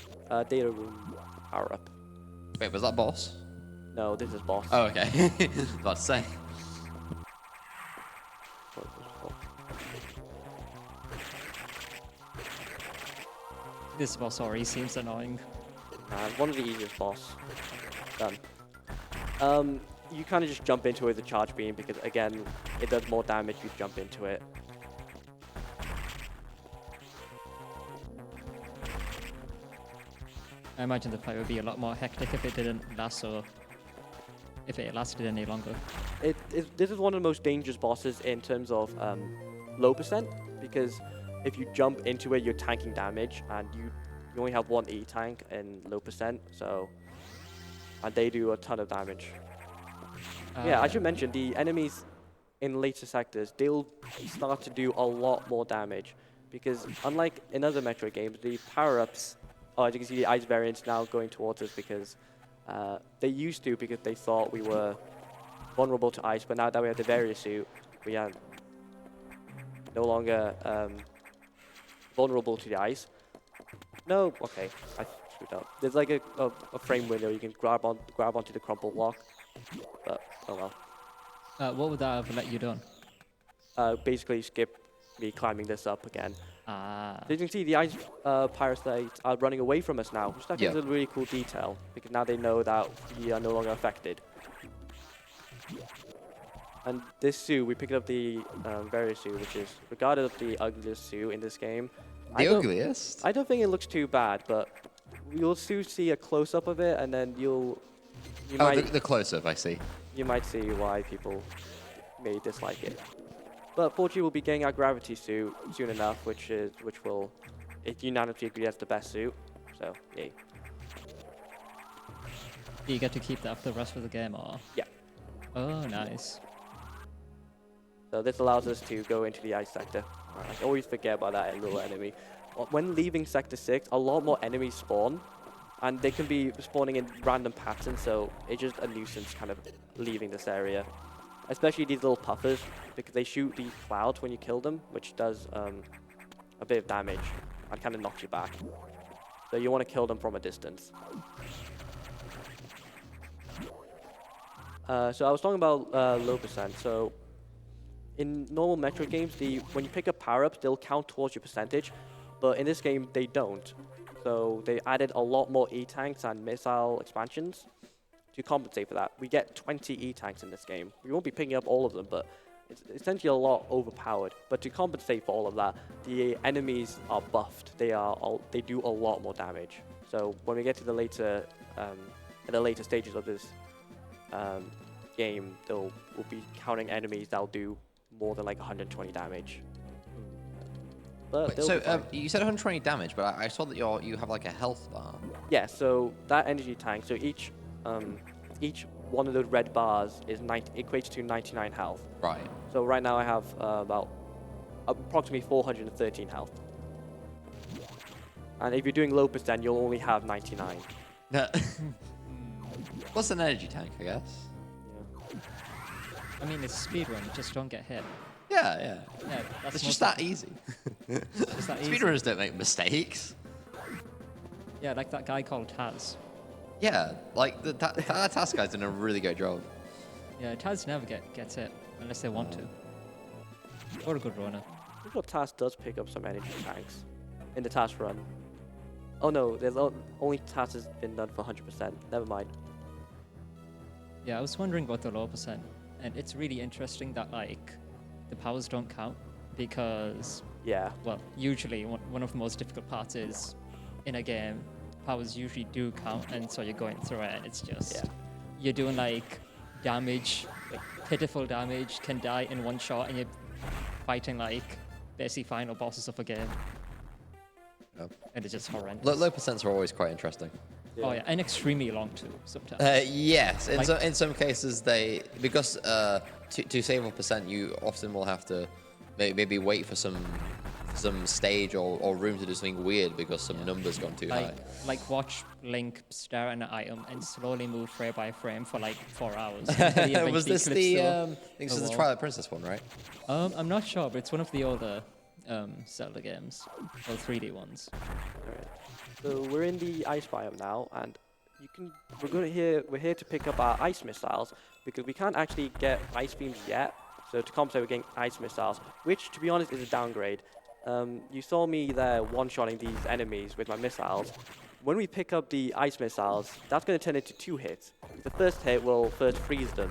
power up. Wait, was that boss? No, this is boss. Oh, okay. I was about to say. This boss already seems annoying. One of the easiest boss. Done. You kind of just jump into it with a charge beam because again, it does more damage if you jump into it. I imagine the fight would be a lot more hectic if it didn't last, or if it lasted any longer. This is one of the most dangerous bosses in terms of low percent, because if you jump into it, you're tanking damage, and you only have one E tank in low percent, so and they do a ton of damage. Yeah, I should mention the enemies in later sectors, they'll start to do a lot more damage, because unlike in other Metroid games, the power-ups, as you can see, the ice variants now going towards us because they used to, because they thought we were vulnerable to ice, but now that we have the various suit, we are no longer vulnerable to the ice. No, okay, I screwed up. There's like a frame window you can grab onto the crumple block, but oh well. What would that have let you done? basically skip me climbing this up again. Ah. So you can see the ice parasites are running away from us now, which I think is a really cool detail, because now they know that we are no longer affected. And this zoo, we picked up the various zoo, which is regarded as the ugliest zoo in this game. The ugliest? I don't think it looks too bad, but you'll soon see a close-up of it, and then you might The close-up, I see. you might see why people may dislike it. But fortunately, we'll be getting our gravity suit soon enough, which will unanimously agree as the best suit. So yay. Do you get to keep that for the rest of the game, or? Yeah. Oh, nice. So this allows us to go into the ice sector. I always forget about that little enemy. When leaving Sector 6, a lot more enemies spawn, and they can be spawning in random patterns, so it's just a nuisance kind of leaving this area. Especially these little puffers, because they shoot these clouds when you kill them, which does a bit of damage and kind of knocks you back. So you want to kill them from a distance. So I was talking about low percent. So in normal Metroid games, when you pick up power-ups, they'll count towards your percentage, but in this game, they don't. So they added a lot more E-tanks and missile expansions to compensate for that. We get 20 E-tanks in this game. We won't be picking up all of them, but it's essentially a lot overpowered. But to compensate for all of that, the enemies are buffed. They do a lot more damage. So when we get to the later stages of this game, we'll be counting enemies that'll do more than like 120 damage. But Wait, so you said 120 damage, but I saw that you have like a health bar. Yeah, so that energy tank, so each one of those red bars equates to 99 health. Right. So right now I have about approximately 413 health. And if you're doing low percent, you'll only have 99. What's an energy tank, I guess? Yeah. I mean, it's speedrun, just don't get hit. Yeah. Yeah, that's It's just that easy. Just that easy. Speedrunners don't make mistakes. Yeah, like that guy called Taz. Yeah, like that task guy's done a really good job. Yeah, Taz never gets hit unless they want to. What a good runner. I think what task does pick up some energy tanks in the task run. Oh no, there's only task has been done for 100%. Never mind. Yeah, I was wondering about the low percent, and it's really interesting that like the powers don't count because Yeah. well, usually one of the most difficult parts is in a game, powers usually do count, and so you're going through it, and it's just you're doing like damage, like pitiful damage, can die in one shot, and you're fighting like basically final bosses of a game, and it's just horrendous. Low percents are always quite interesting. Oh yeah, and extremely long too sometimes. Yes, Like- in some cases because to save a percent, you often will have to maybe wait for some stage or room to do something weird because some numbers gone too high. Like watch Link stare at an item and slowly move frame by frame for like 4 hours. until he Was eventually this clips the through I think this is the wall. Twilight Princess one, right? I'm not sure, but it's one of the older Zelda games, or 3D ones. Alright. So we're in the ice biome now, and we're here to pick up our ice missiles because we can't actually get ice beams yet. So to compensate, we're getting ice missiles, which to be honest is a downgrade. You saw me there one-shotting these enemies with my missiles. When we pick up the ice missiles, that's going to turn into 2 hits. The first hit will first freeze them,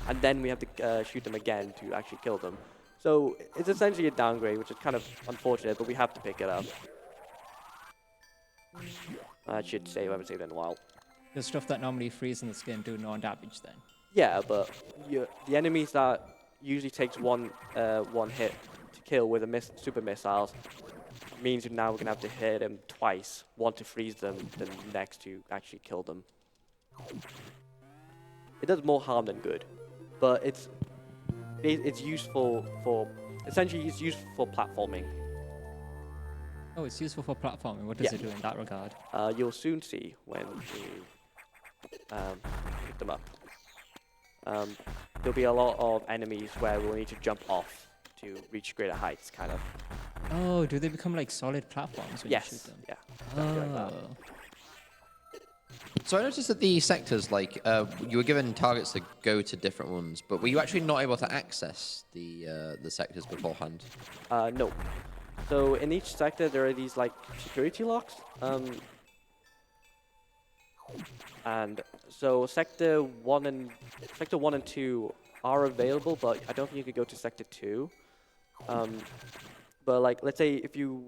and then we have to shoot them again to actually kill them. So it's essentially a downgrade, which is kind of unfortunate, but we have to pick it up. I should save, I haven't saved in a while. The stuff that normally freeze in this game do no damage then. Yeah, but the enemies that usually takes one hit to kill with a super missiles means now we're going to have to hit them twice. One to freeze them, then next to actually kill them. It does more harm than good, but it's useful for, essentially it's useful for platforming. Oh, it's useful for platforming. What does Yeah. it do in that regard? You'll soon see when we pick them up. There'll be a lot of enemies where we'll need to jump off to reach greater heights, kind of. Oh, do they become like solid platforms when you shoot Yes, them? yeah. Exactly like that. Oh. So I noticed that the sectors, like, you were given targets to go to different ones, but were you actually not able to access the sectors beforehand? No. So in each sector there are these like security locks. And so sector 1 and 2 are available, but I don't think you could go to sector 2. But like, let's say if you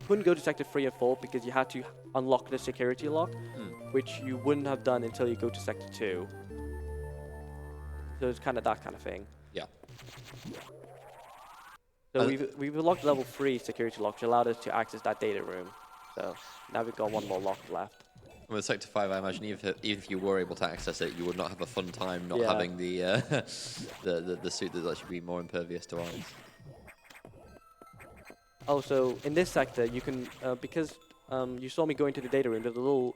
couldn't go to sector 3 and 4 because you had to unlock the security lock, which you wouldn't have done until you go to sector 2. So it's kind of that kind of thing. Yeah. So we've unlocked level 3 security lock, which allowed us to access that data room. So now we've got one more lock left. With Sector 5, I imagine even if you were able to access it, you would not have a fun time not Yeah. having the the suit that lets you be more impervious to ice. Oh, so in this sector, you can, because you saw me go into the data room, there's a little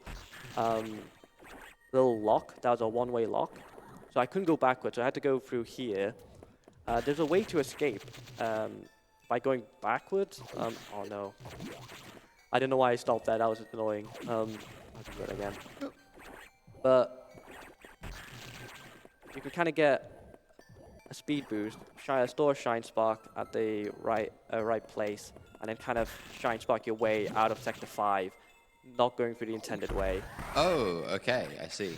lock. That was a one-way lock. So I couldn't go backwards, so I had to go through here. There's a way to escape by going backwards. Oh no. I don't know why I stopped that. That was annoying. I'll do that again. But you can kind of get a speed boost, store a shine spark at the right place, and then kind of shine spark your way out of sector 5, not going through the intended way. Oh, okay, I see.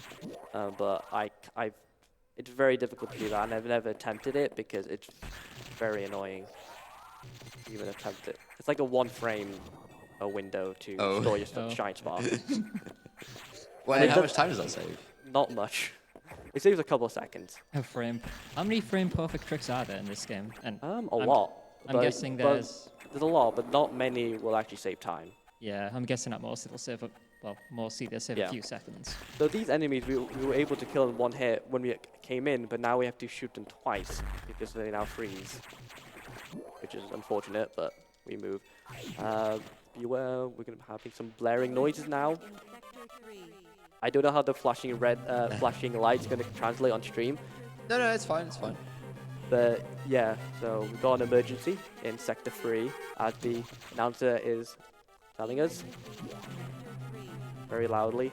But it's very difficult to do that, and I've never attempted it because it's very annoying to even attempt it. It's like a one-frame window to store your shine spark. Well, how much time does that save? Not much. It saves a couple of seconds. A frame. How many frame perfect tricks are there in this game? And A lot. I'm guessing there's a lot, but not many will actually save time. Yeah, I'm guessing at most it'll save mostly they'll save a few seconds. So these enemies we were able to kill in one hit when we came in, but now we have to shoot them twice because they now freeze, which is unfortunate, but we move. Beware, we're gonna be having some blaring noises now. I don't know how the flashing light's gonna translate on stream. No, it's fine, it's fine. But yeah, so we've got an emergency in Sector 3, as the announcer is telling us very loudly.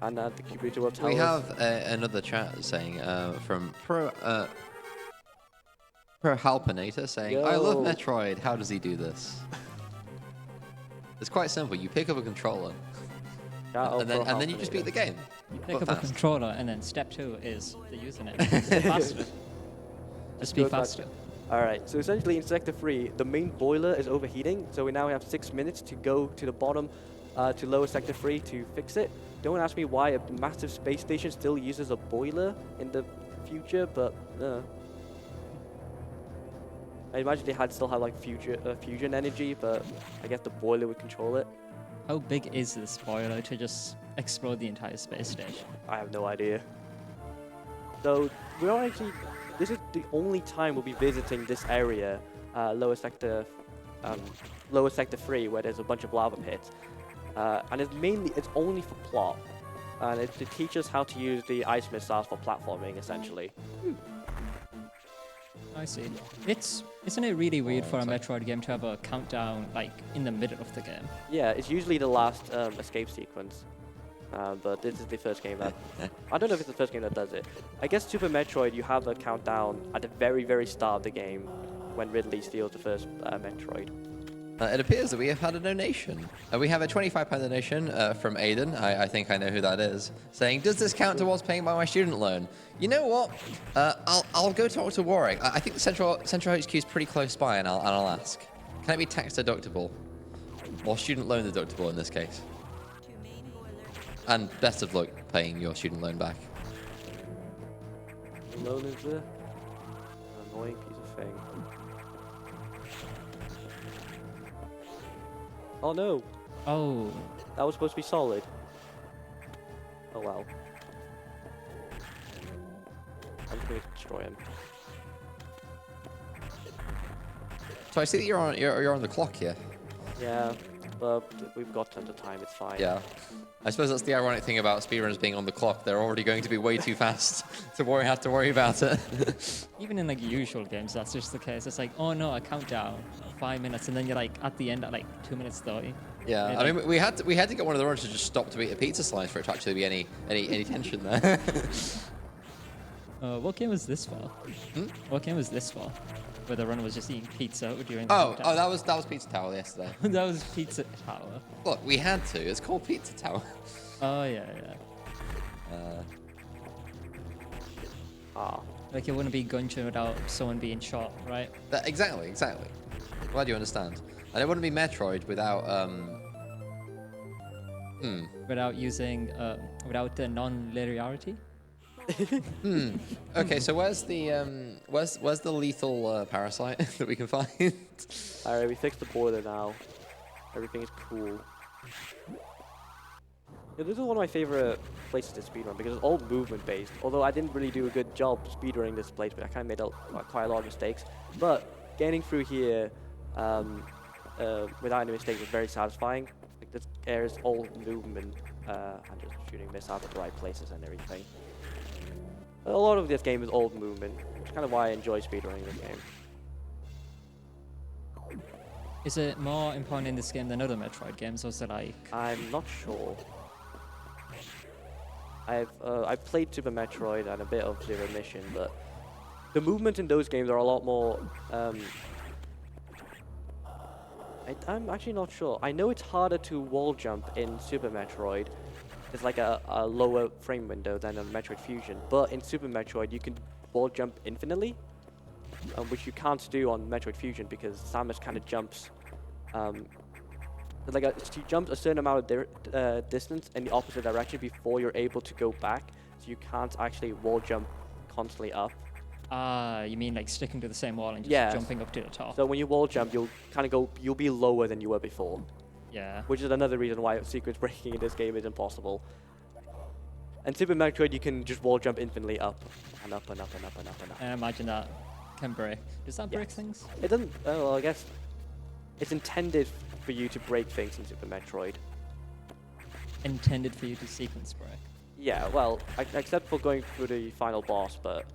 And the computer will tell us. We have another chat saying from Pro Halpinator saying, I love Metroid, how does he do this? It's quite simple, you pick up a controller, and then you just beat the game. You pick up a controller, and then step 2 is the username. Faster. Just be faster. Alright, so essentially in Sector 3, the main boiler is overheating, so we now have 6 minutes to go to the bottom to lower Sector 3 to fix it. Don't ask me why a massive space station still uses a boiler in the future, but I imagine they still have like fusion energy, but I guess the boiler would control it. How big is this boiler to just explode the entire space station? I have no idea. So this is the only time we'll be visiting this area, lower sector 3, where there's a bunch of lava pits, and it's only for plot, and it's to teach us how to use the ice missiles for platforming, essentially. I see. Isn't it really weird for a Metroid game to have a countdown like in the middle of the game? Yeah, it's usually the last escape sequence. But this is the first game that... I don't know if it's the first game that does it. I guess Super Metroid, you have a countdown at the very, very start of the game when Ridley steals the first Metroid. It appears that we have had a donation. We have a £25 donation from Aiden, I think I know who that is, saying, does this count towards paying by my student loan? You know what? I'll go talk to Warwick. I think the Central HQ is pretty close by, and I'll ask. Can it be tax deductible? Or student loan deductible in this case? And best of luck paying your student loan back. Loan is an annoying piece of thing. Oh no! Oh. That was supposed to be solid. Oh well. I'm just gonna destroy him. So I see that you're on the clock here. Yeah, but we've got tons of time, it's fine. Yeah. I suppose that's the ironic thing about speedrunners being on the clock. They're already going to be way too fast to have to worry about it. Even in like usual games, that's just the case. It's like, oh no, a countdown, 5 minutes, and then you're like at the end at like 2 minutes 30. Yeah, And, I like, mean, we had to get one of the runners to just stop to eat a pizza slice for it to actually be any tension there. what game was this for? What game was this for? Where the runner was just eating pizza during the Oh, time? that was Pizza Tower yesterday. That was Pizza Tower. Look, we had to. It's called Pizza Tower. Oh yeah. Like it wouldn't be Gungeon without someone being shot, right? Exactly. Glad you understand. And it wouldn't be Metroid without Without using without the non-linearity. Okay, so where's the lethal parasite that we can find? Alright, we fixed the boiler now. Everything is cool. Yeah, this is one of my favorite places to speedrun because it's all movement based. Although I didn't really do a good job speedrunning this place, but I kind of made quite a lot of mistakes. But getting through here without any mistakes was very satisfying. Like this air is all movement and just shooting missiles at the right places and everything. A lot of this game is all movement, which is kind of why I enjoy speedrunning this game. Is it more important in this game than other Metroid games, or is it like? I'm not sure. I've played Super Metroid and a bit of Zero Mission, but the movement in those games are a lot more. I'm actually not sure. I know it's harder to wall jump in Super Metroid. It's like a lower frame window than a Metroid Fusion, but in Super Metroid you can wall jump infinitely, which you can't do on Metroid Fusion because Samus kind of jumps. She jumps a certain amount of distance in the opposite direction before you're able to go back, so you can't actually wall jump constantly up. You mean like sticking to the same wall and just jumping up to the top? So when you wall jump, you'll be lower than you were before. Yeah. Which is another reason why sequence breaking in this game is impossible. And Super Metroid, you can just wall jump infinitely up and up and up and up and up and up. I imagine that can break. Does that break things? It doesn't. Well, I guess it's intended for you to break things in Super Metroid. Intended for you to sequence break. Yeah, well, except for going through the final boss, but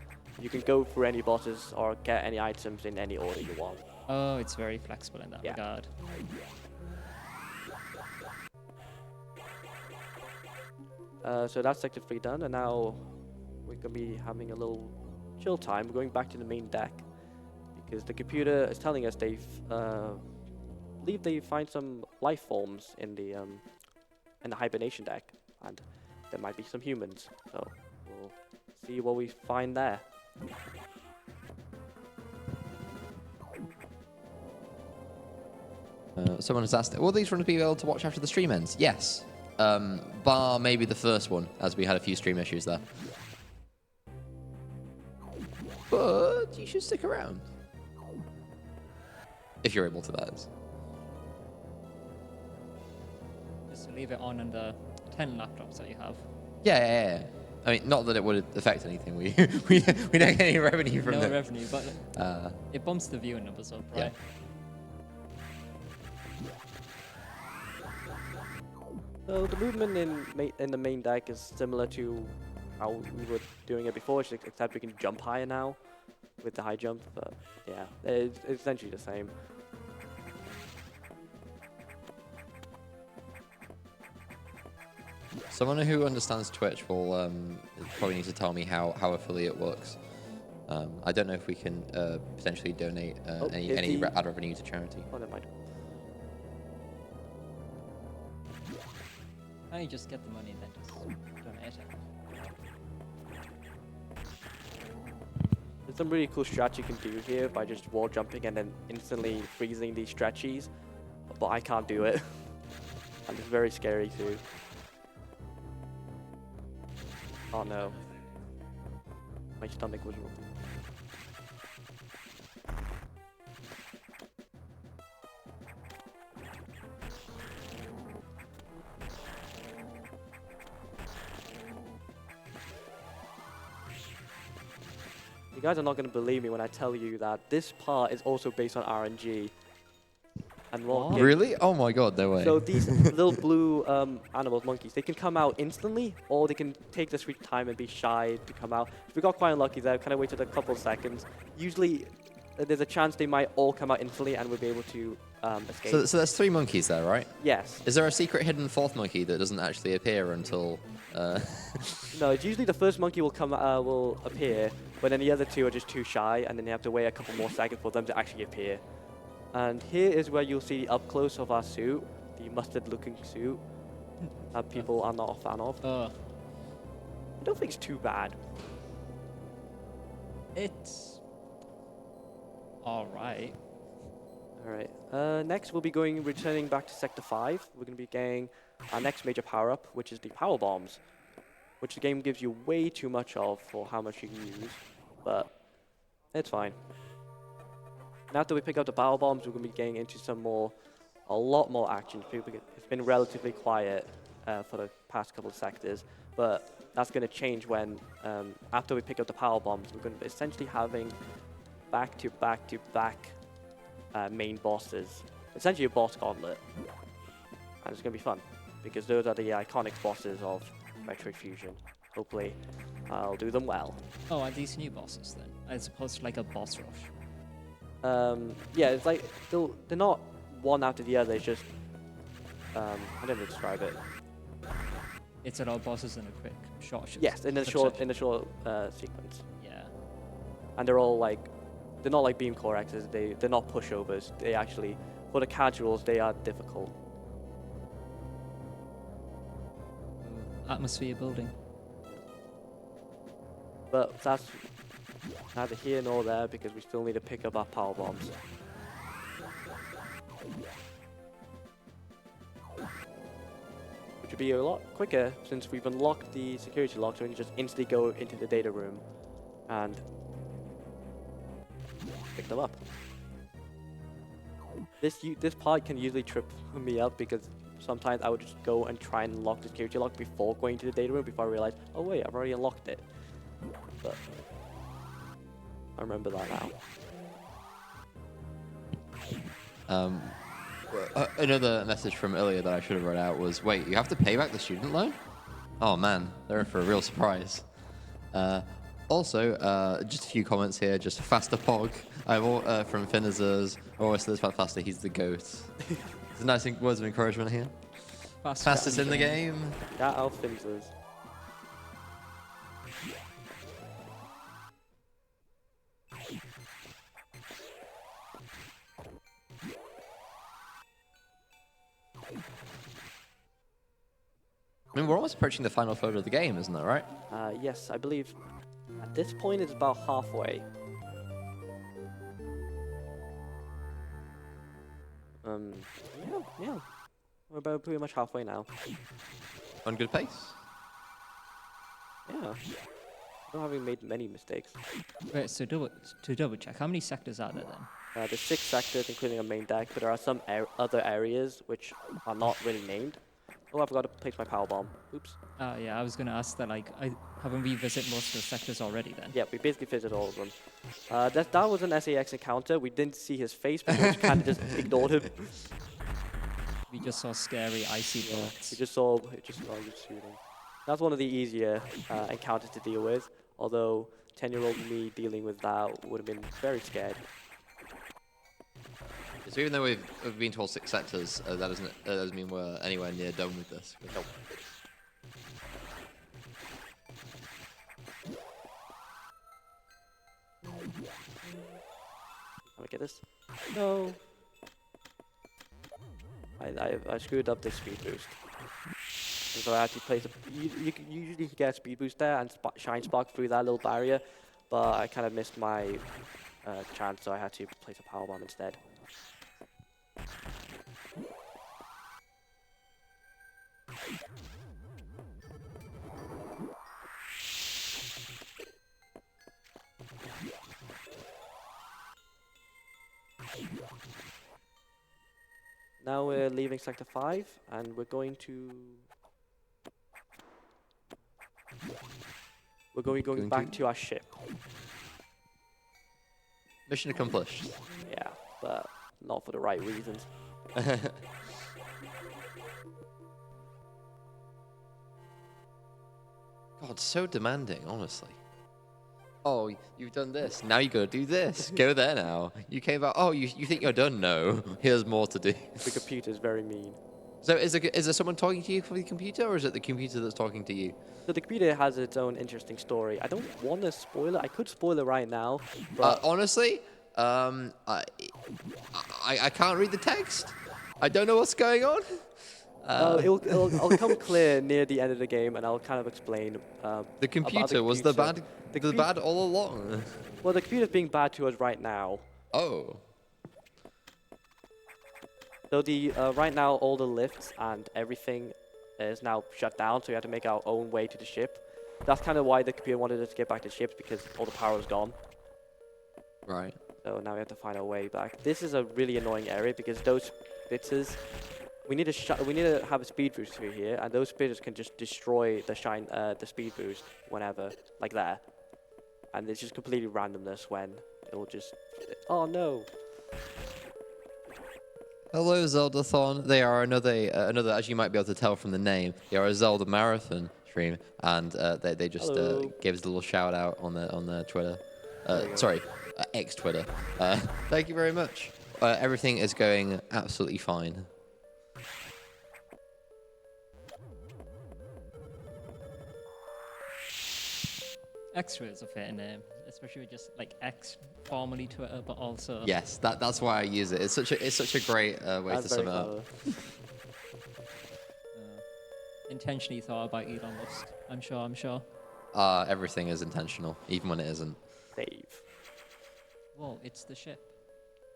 you can go through any bosses or get any items in any order you want. Oh, it's very flexible in that regard. So that's Sector 3 done, and now we're going to be having a little chill time. We're going back to the main deck, because the computer is telling us believe they find some life forms in the hibernation deck, and there might be some humans, so we'll see what we find there. Someone has asked, will these runners be able to watch after the stream ends? Yes. Bar maybe the first one, as we had a few stream issues there. But you should stick around. If you're able to, that is. Just leave it on the 10 laptops that you have. Yeah. I mean, not that it would affect anything. We don't get any revenue from it. No revenue, but it bumps the viewer numbers up, right? Yeah. So the movement in the main deck is similar to how we were doing it before, except we can jump higher now with the high jump. But yeah, it's essentially the same. Someone who understands Twitch will probably need to tell me how affiliate works. I don't know if we can potentially donate any ad revenue to charity. Oh, never mind. Now you just get the money and then just donate it. There's some really cool strats you can do here by just wall jumping and then instantly freezing these stretchies, but I can't do it. And it's very scary too. Oh no. My stomach was wrong. You guys are not going to believe me when I tell you that this part is also based on RNG. And Really? Oh my god, no way. So these little blue animals, monkeys, they can come out instantly, or they can take their sweet time and be shy to come out. We got quite unlucky there, kind of waited a couple of seconds. Usually, there's a chance they might all come out instantly and we'll be able to escape. So there's 3 monkeys there, right? Yes. Is there a secret hidden 4th monkey that doesn't actually appear until? No, it's usually the first monkey will appear, but then the other 2 are just too shy, and then you have to wait a couple more seconds for them to actually appear. And here is where you'll see up close of our suit, the mustard-looking suit that people are not a fan of. I don't think it's too bad. It's all right. All right. Next, we'll be returning back to Sector 5. We're going to be getting our next major power-up, which is the power bombs, which the game gives you way too much of for how much you can use, but it's fine. And after we pick up the power bombs, we're going to be getting into a lot more action. It's been relatively quiet for the past couple of sectors, but that's going to change when, after we pick up the power bombs, we're going to be essentially having back-to-back-to-back main bosses. Essentially a boss gauntlet. And it's going to be fun, because those are the iconic bosses of Metroid Fusion. Hopefully, I'll do them well. Oh, are these new bosses then? As opposed to like a boss rush? Yeah, it's like, they're not one after the other, it's just, I don't know how to describe it. It's a lot of bosses in a quick, short. Yes, in a short sequence. Yeah. And they're all like, they're not like beam core X's, they're not pushovers. They actually, for the casuals, they are difficult. Atmosphere building. But that's neither here nor there because we still need to pick up our power bombs. Which would be a lot quicker since we've unlocked the security lock, so we can just instantly go into the data room and pick them up. This part can usually trip me up because sometimes I would just go and try and unlock the security lock before going to the data room before I realize, oh wait, I've already unlocked it. But I remember that now. Another message from earlier that I should have read out was, wait, you have to pay back the student loan? Oh man, they're in for a real surprise. Also, just a few comments here, just Faster Pog. From Finnazers. Oh, I said this about Faster, he's the GOAT. Some nice words of encouragement here. Fastest in the game. Yeah, I'll finish this. I mean, we're almost approaching the final third of the game, isn't that right? Yes, I believe at this point it's about halfway. Yeah. We're about pretty much halfway now. On good pace. Yeah. Not having made many mistakes. Wait, so to double check, how many sectors are there then? There's 6 sectors, including a main deck, but there are some other areas which are not really named. Oh, I forgot to place my power bomb. Oops. Yeah, I was going to ask that, like, haven't we visited most of the sectors already then? Yeah, we basically visited all of them. That was an SAX encounter. We didn't see his face, but we kind of just ignored him. We just saw scary, icy bullets. We just saw shooting. That's one of the easier encounters to deal with, although 10-year-old me dealing with that would have been very scared. So even though we've been told 6 sectors, that doesn't mean we're anywhere near done with this. Nope. Can I get this? No. I screwed up the speed boost. And so I had to place you usually get a speed boost there and shine spark through that little barrier, but I kind of missed my chance, so I had to place a power bomb instead. Now we're leaving Sector 5, and we're going back to our ship. Mission accomplished. Yeah, but not for the right reasons. God, so demanding, honestly. oh, you've done this. Now you gotta do this. Go there now. You came out. Oh, you think you're done? No. Here's more to do. The computer is very mean. So is there someone talking to you for the computer, or is it the computer that's talking to you? So the computer has its own interesting story. I don't want to spoil it. I could spoil it right now, but Honestly, I can't read the text. I don't know what's going on. it'll come clear near the end of the game, and I'll kind of explain. The computer was the bad, The bad all along. Well, the computer's being bad to us right now. Oh. So right now all the lifts and everything is now shut down, so we have to make our own way to the ship. That's kind of why the computer wanted us to get back to the ships, because all the power is gone. Right. So now we have to find our way back. This is a really annoying area because those spitters, we need to have a speed boost through here, and those spitters can just destroy the speed boost whenever, like that. And it's just completely randomness when it'll just. Oh no! Hello, Zeldathon. They are another, as you might be able to tell from the name, they are a Zelda marathon stream, and they just gave us a little shout out on their Twitter. Sorry, X Twitter. Thank you very much. Everything is going absolutely fine. Extra is a fair name, especially with just like X, formerly Twitter, but also. Yes, that's why I use it. It's such a great way That's to sum very it up. clever. Intentionally thought about Elon Musk. I'm sure. Everything is intentional, even when it isn't. Save. Whoa, it's the ship.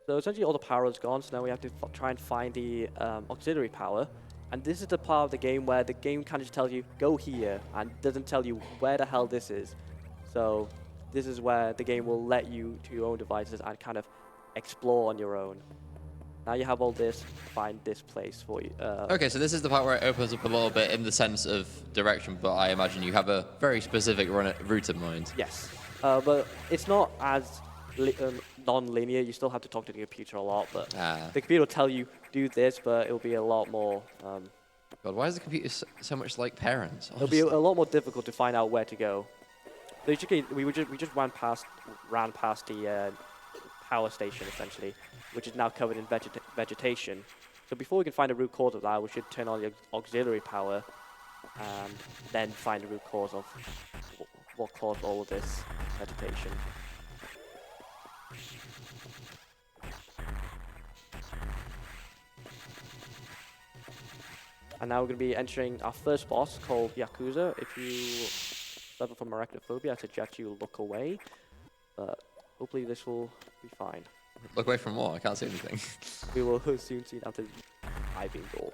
So essentially all the power is gone, so now we have to try and find the auxiliary power. And this is the part of the game where the game kind of just tells you, go here, and doesn't tell you where the hell this is. So this is where the game will let you to your own devices and kind of explore on your own. Now you have all this, find this place for you. Okay, so this is the part where it opens up a little bit in the sense of direction, but I imagine you have a very specific route in mind. Yes, but it's not as non-linear. You still have to talk to the computer a lot, but the computer will tell you do this, but it'll be a lot more. God, why is the computer so much like parents? It'll be a lot more difficult to find out where to go. So we just ran past the power station essentially, which is now covered in vegetation. So before we can find the root cause of that, we should turn on the auxiliary power, and then find the root cause of what caused all of this vegetation. And now we're going to be entering our first boss called Yakuza. If you suffer from arachnophobia, I suggest you look away. But hopefully this will be fine. Look away from what? I can't see anything. We will soon see after the eye-beam door.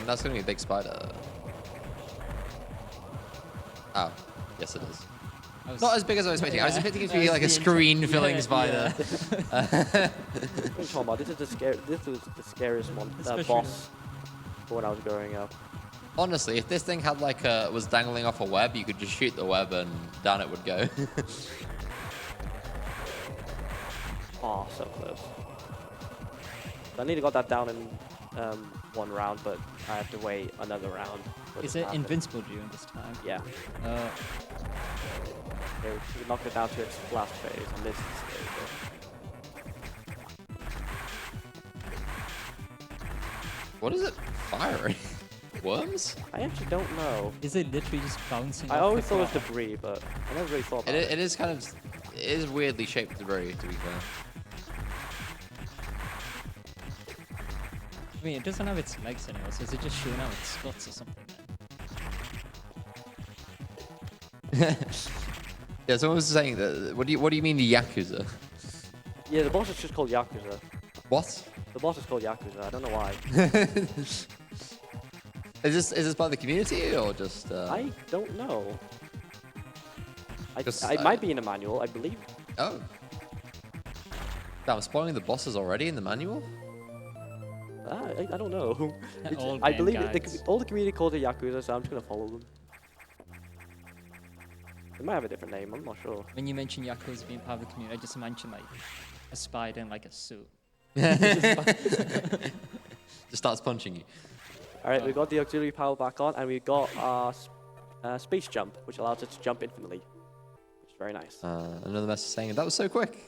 That's gonna be a big spider. Oh, yes it is. Not as big as I was expecting. I was expecting it to be like a screen-filling spider. What are you talking about? This was the scariest one, boss when I was growing up. Honestly, if this thing had like was dangling off a web, you could just shoot the web and down it would go. Oh, so close. I nearly got that down in one round, but I have to wait another round. Is it invincible during this time? Yeah. Okay, we knocked it down to its last phase, and this is What is it firing? Worms? I actually don't know. Is it literally just bouncing? I always thought it was debris, but I never really thought about it. It is kind of, it is weirdly shaped debris, to be fair. I mean, it doesn't have its legs anymore, so is it just shooting out its guts or something then? Yeah, someone was saying that. What do you mean the Yakuza? Yeah, the boss is just called Yakuza. What? The boss is called Yakuza. I don't know why. Is this by the community or just? I don't know. Just, it might be in the manual, I believe. Oh. Damn, spoiling the bosses already in the manual? I don't know. All I game believe guides. all the community calls it Yakuza, so I'm just gonna follow them. They might have a different name. I'm not sure. When you mention Yakuza being part of the community, I just imagine like a spider in like a suit. Just starts punching you. All right, we got the auxiliary power back on, and we got our space jump, which allows us to jump infinitely, which is very nice. Another message saying that was so quick.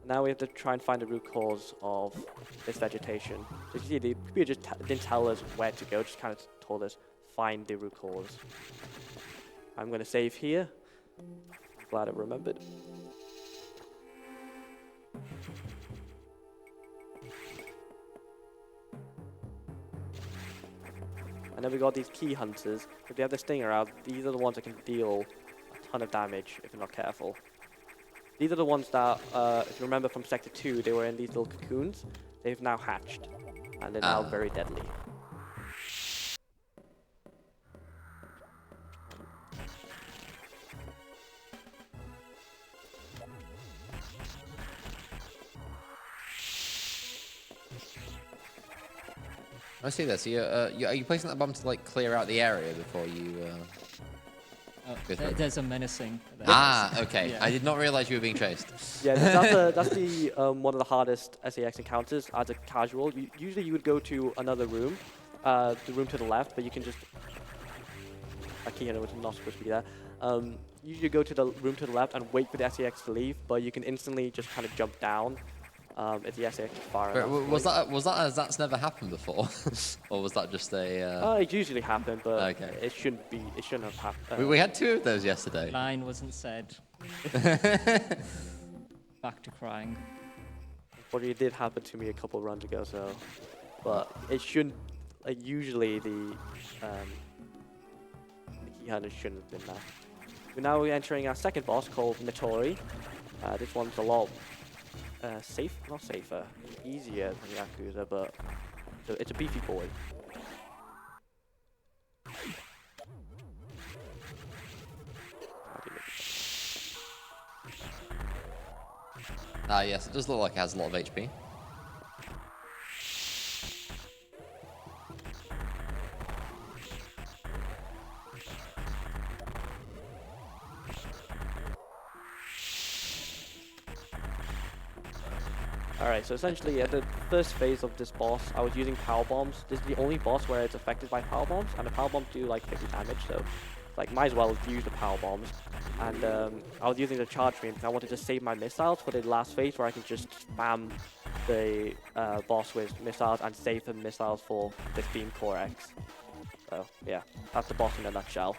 Now we have to try and find the root cause of this vegetation. So you see, the computer just didn't tell us where to go, just kind of told us find the root cause. I'm going to save here. Glad I remembered. And then we got these key hunters. If they have the stinger out, these are the ones that can deal a ton of damage if you're not careful. These are the ones that, if you remember from Sector 2, they were in these little cocoons. They've now hatched, and they're now very deadly. I see this. Are you placing that bomb to like clear out the area before you? There's a menacing. Okay. Yeah. I did not realize you were being chased. Yeah, that's the one of the hardest SAX encounters as a casual. Usually you would go to another room, the room to the left, but you can just. Was not supposed to be there. Usually you go to the room to the left and wait for the SAX to leave, but you can instantly just kind of jump down. If the SAX is far enough. Was that as that's never happened before, or was that just a? It usually happened, but okay. it shouldn't have happened. We had 2 of those yesterday. Line wasn't said. Back to crying. Unfortunately, it did happen to me a couple of runs ago, so. But it shouldn't. Like usually the key hunters shouldn't have been there. We're now entering our second boss called Metroid. This one's a lot. Not safer, easier than Yakuza, but it's a beefy boy. Yes, it does look like it has a lot of HP. Alright, so essentially at the first phase of this boss, I was using power bombs. This is the only boss where it's affected by power bombs, and the power bombs do like 50 damage, so like might as well use the power bombs. And I was using the charge beam because I wanted to save my missiles for the last phase where I can just spam the boss with missiles and save the missiles for this beam core X. So yeah, that's the boss in a nutshell.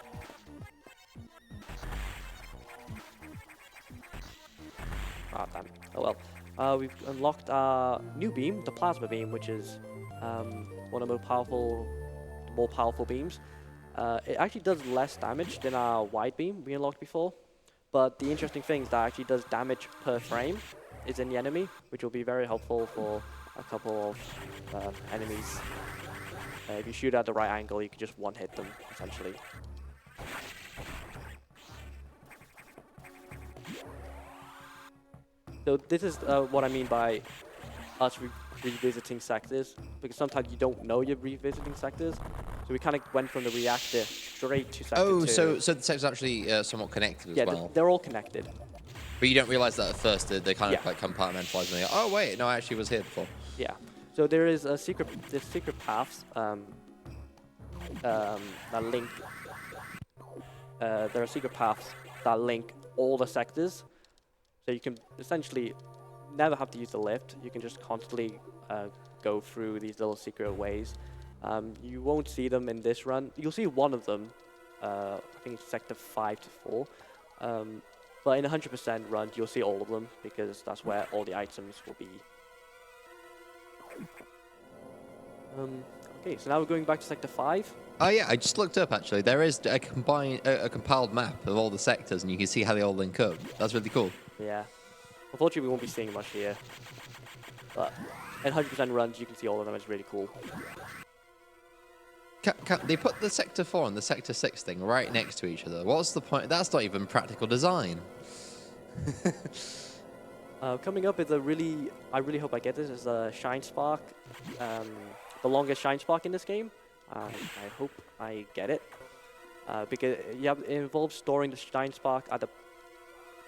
Ah, damn. Oh well. We've unlocked our new beam, the plasma beam, which is one of the more powerful beams. It actually does less damage than our wide beam we unlocked before, but the interesting thing is that actually does damage per frame is in the enemy, which will be very helpful for a couple of enemies. If you shoot at the right angle, you can just one-hit them, essentially. So this is what I mean by us revisiting sectors, because sometimes you don't know you're revisiting sectors. So we kind of went from the reactor straight to sector 2. So the sector's actually somewhat connected as well. Yeah, they're all connected. But you don't realize that at first. They kind of like compartmentalize and they go, oh wait, no, I actually was here before. Yeah. So there is a secret paths that link. There are secret paths that link all the sectors. So you can essentially never have to use the lift. You can just constantly go through these little secret ways. You won't see them in this run. You'll see one of them. I think it's sector 5 to 4. But in 100% run, you'll see all of them because that's where all the items will be. Okay, so now we're going back to sector 5. Oh yeah, I just looked up actually. There is a compiled map of all the sectors, and you can see how they all link up. That's really cool. Yeah. Unfortunately, we won't be seeing much here. But in 100% runs, you can see all of them. It's really cool. They put the Sector 4 and the Sector 6 thing right next to each other. What's the point? That's not even practical design. Coming up is I really hope I get this, is a Shine Spark. The longest Shine Spark in this game. I hope I get it. Because it involves storing the Shine Spark at the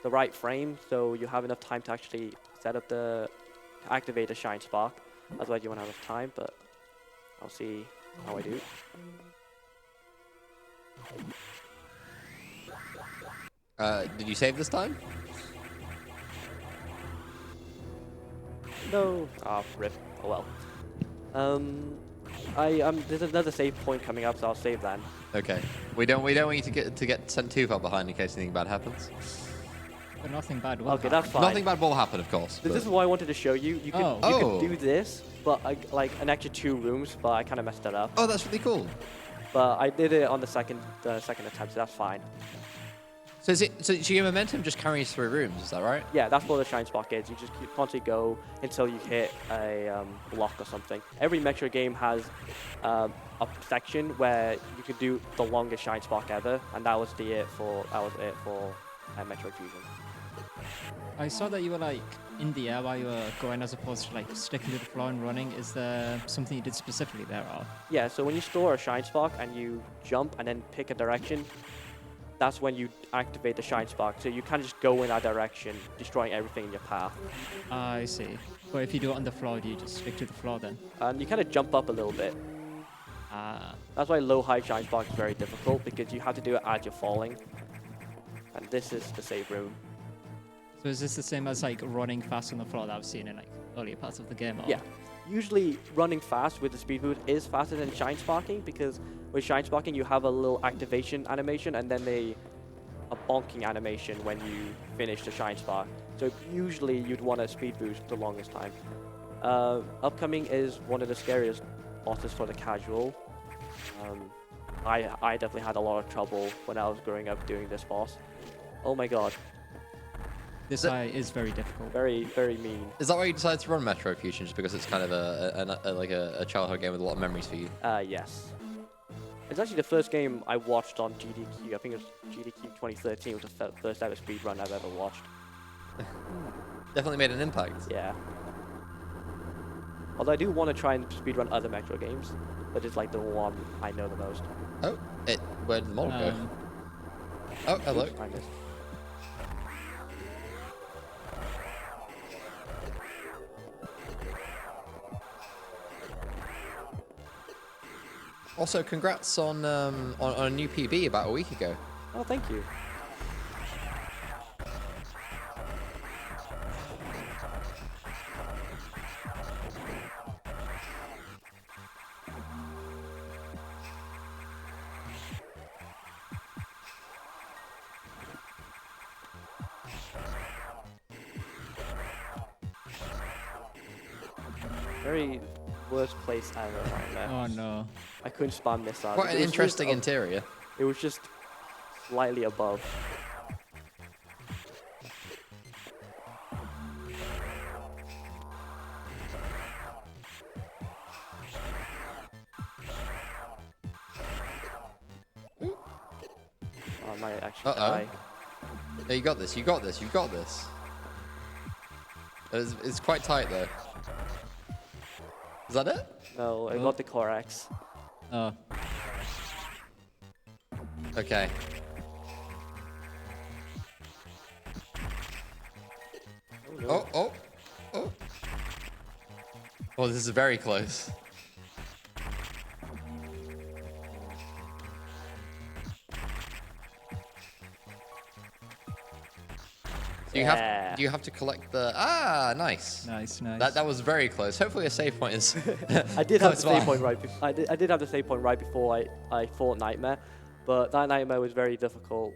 right frame, so you have enough time to actually set up to activate the Shine Spark. Otherwise you won't have enough time, but I'll see how I do. Did you save this time? No. Ah, rip. Oh well. There's another save point coming up, so I'll save then. Okay. We don't want you to get sent too far behind in case anything bad happens. But nothing bad will Okay, happen. that's fine. Nothing bad will happen, of course. This is what I wanted to show you. You could, Oh. you Oh. could do this, but like an extra 2 rooms, but I kind of messed it up. Oh, that's really cool. But I did it on the second attempt, so that's fine. So your momentum just carries through rooms, is that right? Yeah, that's what the shine spot is. You just constantly go until you hit a block or something. Every Metro game has a section where you could do the longest shine spot ever, and that was it for Metroid Fusion. I saw that you were like in the air while you were going as opposed to like sticking to the floor and running. Is there something you did specifically there? Or? Yeah, so when you store a shine spark and you jump and then pick a direction, that's when you activate the shine spark. So you can just go in that direction, destroying everything in your path. I see. But if you do it on the floor, do you just stick to the floor then? And you kind of jump up a little bit. Ah. That's why low-high shine spark is very difficult, because you have to do it as you're falling. And this is the save room. So is this the same as like running fast on the floor that I've seen in like earlier parts of the game? Or? Yeah. Usually running fast with the speed boost is faster than shine sparking, because with shine sparking you have a little activation animation and then a bonking animation when you finish the shine spark. So usually you'd want a speed boost the longest time. Upcoming is one of the scariest bosses for the casual. I definitely had a lot of trouble when I was growing up doing this boss. Oh my god. This guy is very difficult. Very, very mean. Is that why you decided to run Metroid Fusion, just because it's kind of a childhood game with a lot of memories for you? Yes. It's actually the first game I watched on GDQ. I think it was GDQ 2013 was the first ever speedrun I've ever watched. Definitely made an impact. Yeah. Although I do want to try and speedrun other Metro games, but it's like the one I know the most. Oh, where did the model go? Oh, hello. Oops, I missed. Also, congrats on a new PB about a week ago. Oh, thank you. Very worst place ever right there. Oh no. I couldn't spam missiles. Quite an interesting interior. It was just slightly above. Oh, I might actually die. Yeah, you got this. You got this. You got this. It's quite tight though. Is that it? No, I got the Corax. Oh. Okay. Oh. Oh, this is very close. Do you have to collect the nice. Nice. That was very close. Hopefully a save point is I did have the close save by. point right. I did have the save point right before I fought Nightmare, but that Nightmare was very difficult.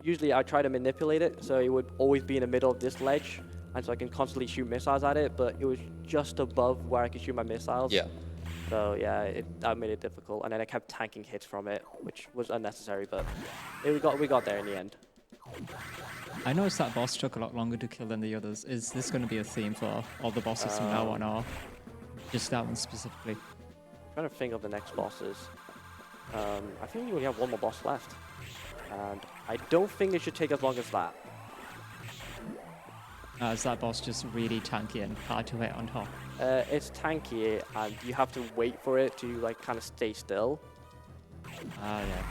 Usually I try to manipulate it so it would always be in the middle of this ledge, and so I can constantly shoot missiles at it. But it was just above where I could shoot my missiles. Yeah. So yeah, that made it difficult, and then I kept tanking hits from it, which was unnecessary. But we got there in the end. I noticed that boss took a lot longer to kill than the others. Is this going to be a theme for all the bosses from now on, or just that one specifically? I'm trying to think of the next bosses. I think we only have one more boss left, and I don't think it should take as long as that. Is that boss just really tanky and hard to hit on top? It's tanky, and you have to wait for it to like kind of stay still. Ah, yeah.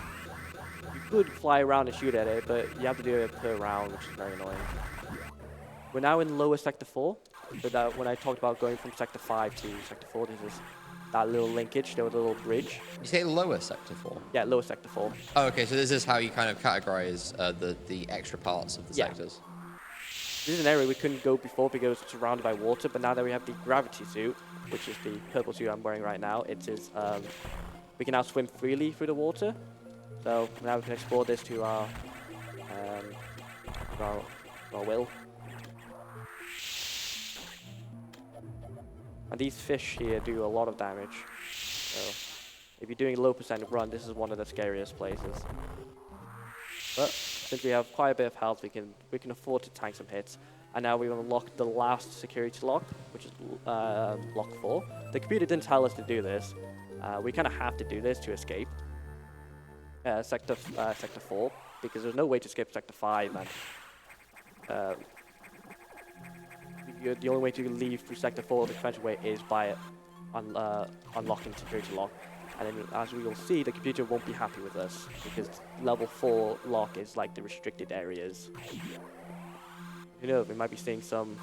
You could fly around and shoot at it, but you have to do it per round, which is very annoying. We're now in lower sector 4. But that when I talked about going from Sector 5 to Sector 4, this is that little linkage. There was a little bridge. You say lower sector 4? Yeah, lower Sector 4. Oh, okay, so this is how you kind of categorize the extra parts of the Yeah. sectors. This is an area we couldn't go before because it's surrounded by water, but now that we have the gravity suit, which is the purple suit I'm wearing right now, it is we can now swim freely through the water. So now we can explore this to our will. And these fish here do a lot of damage. So if you're doing a low percent run, this is one of the scariest places. But since we have quite a bit of health, we can afford to tank some hits. And now we've unlocked the last security lock, which is lock 4. The computer didn't tell us to do this. We kind of have to do this to escape sector 4, because there's no way to escape sector 5. And the only way to leave through sector 4 the conventional way is by unlocking security lock. And then, as we will see, the computer won't be happy with us because level 4 lock is like the restricted areas. You know, we might be seeing some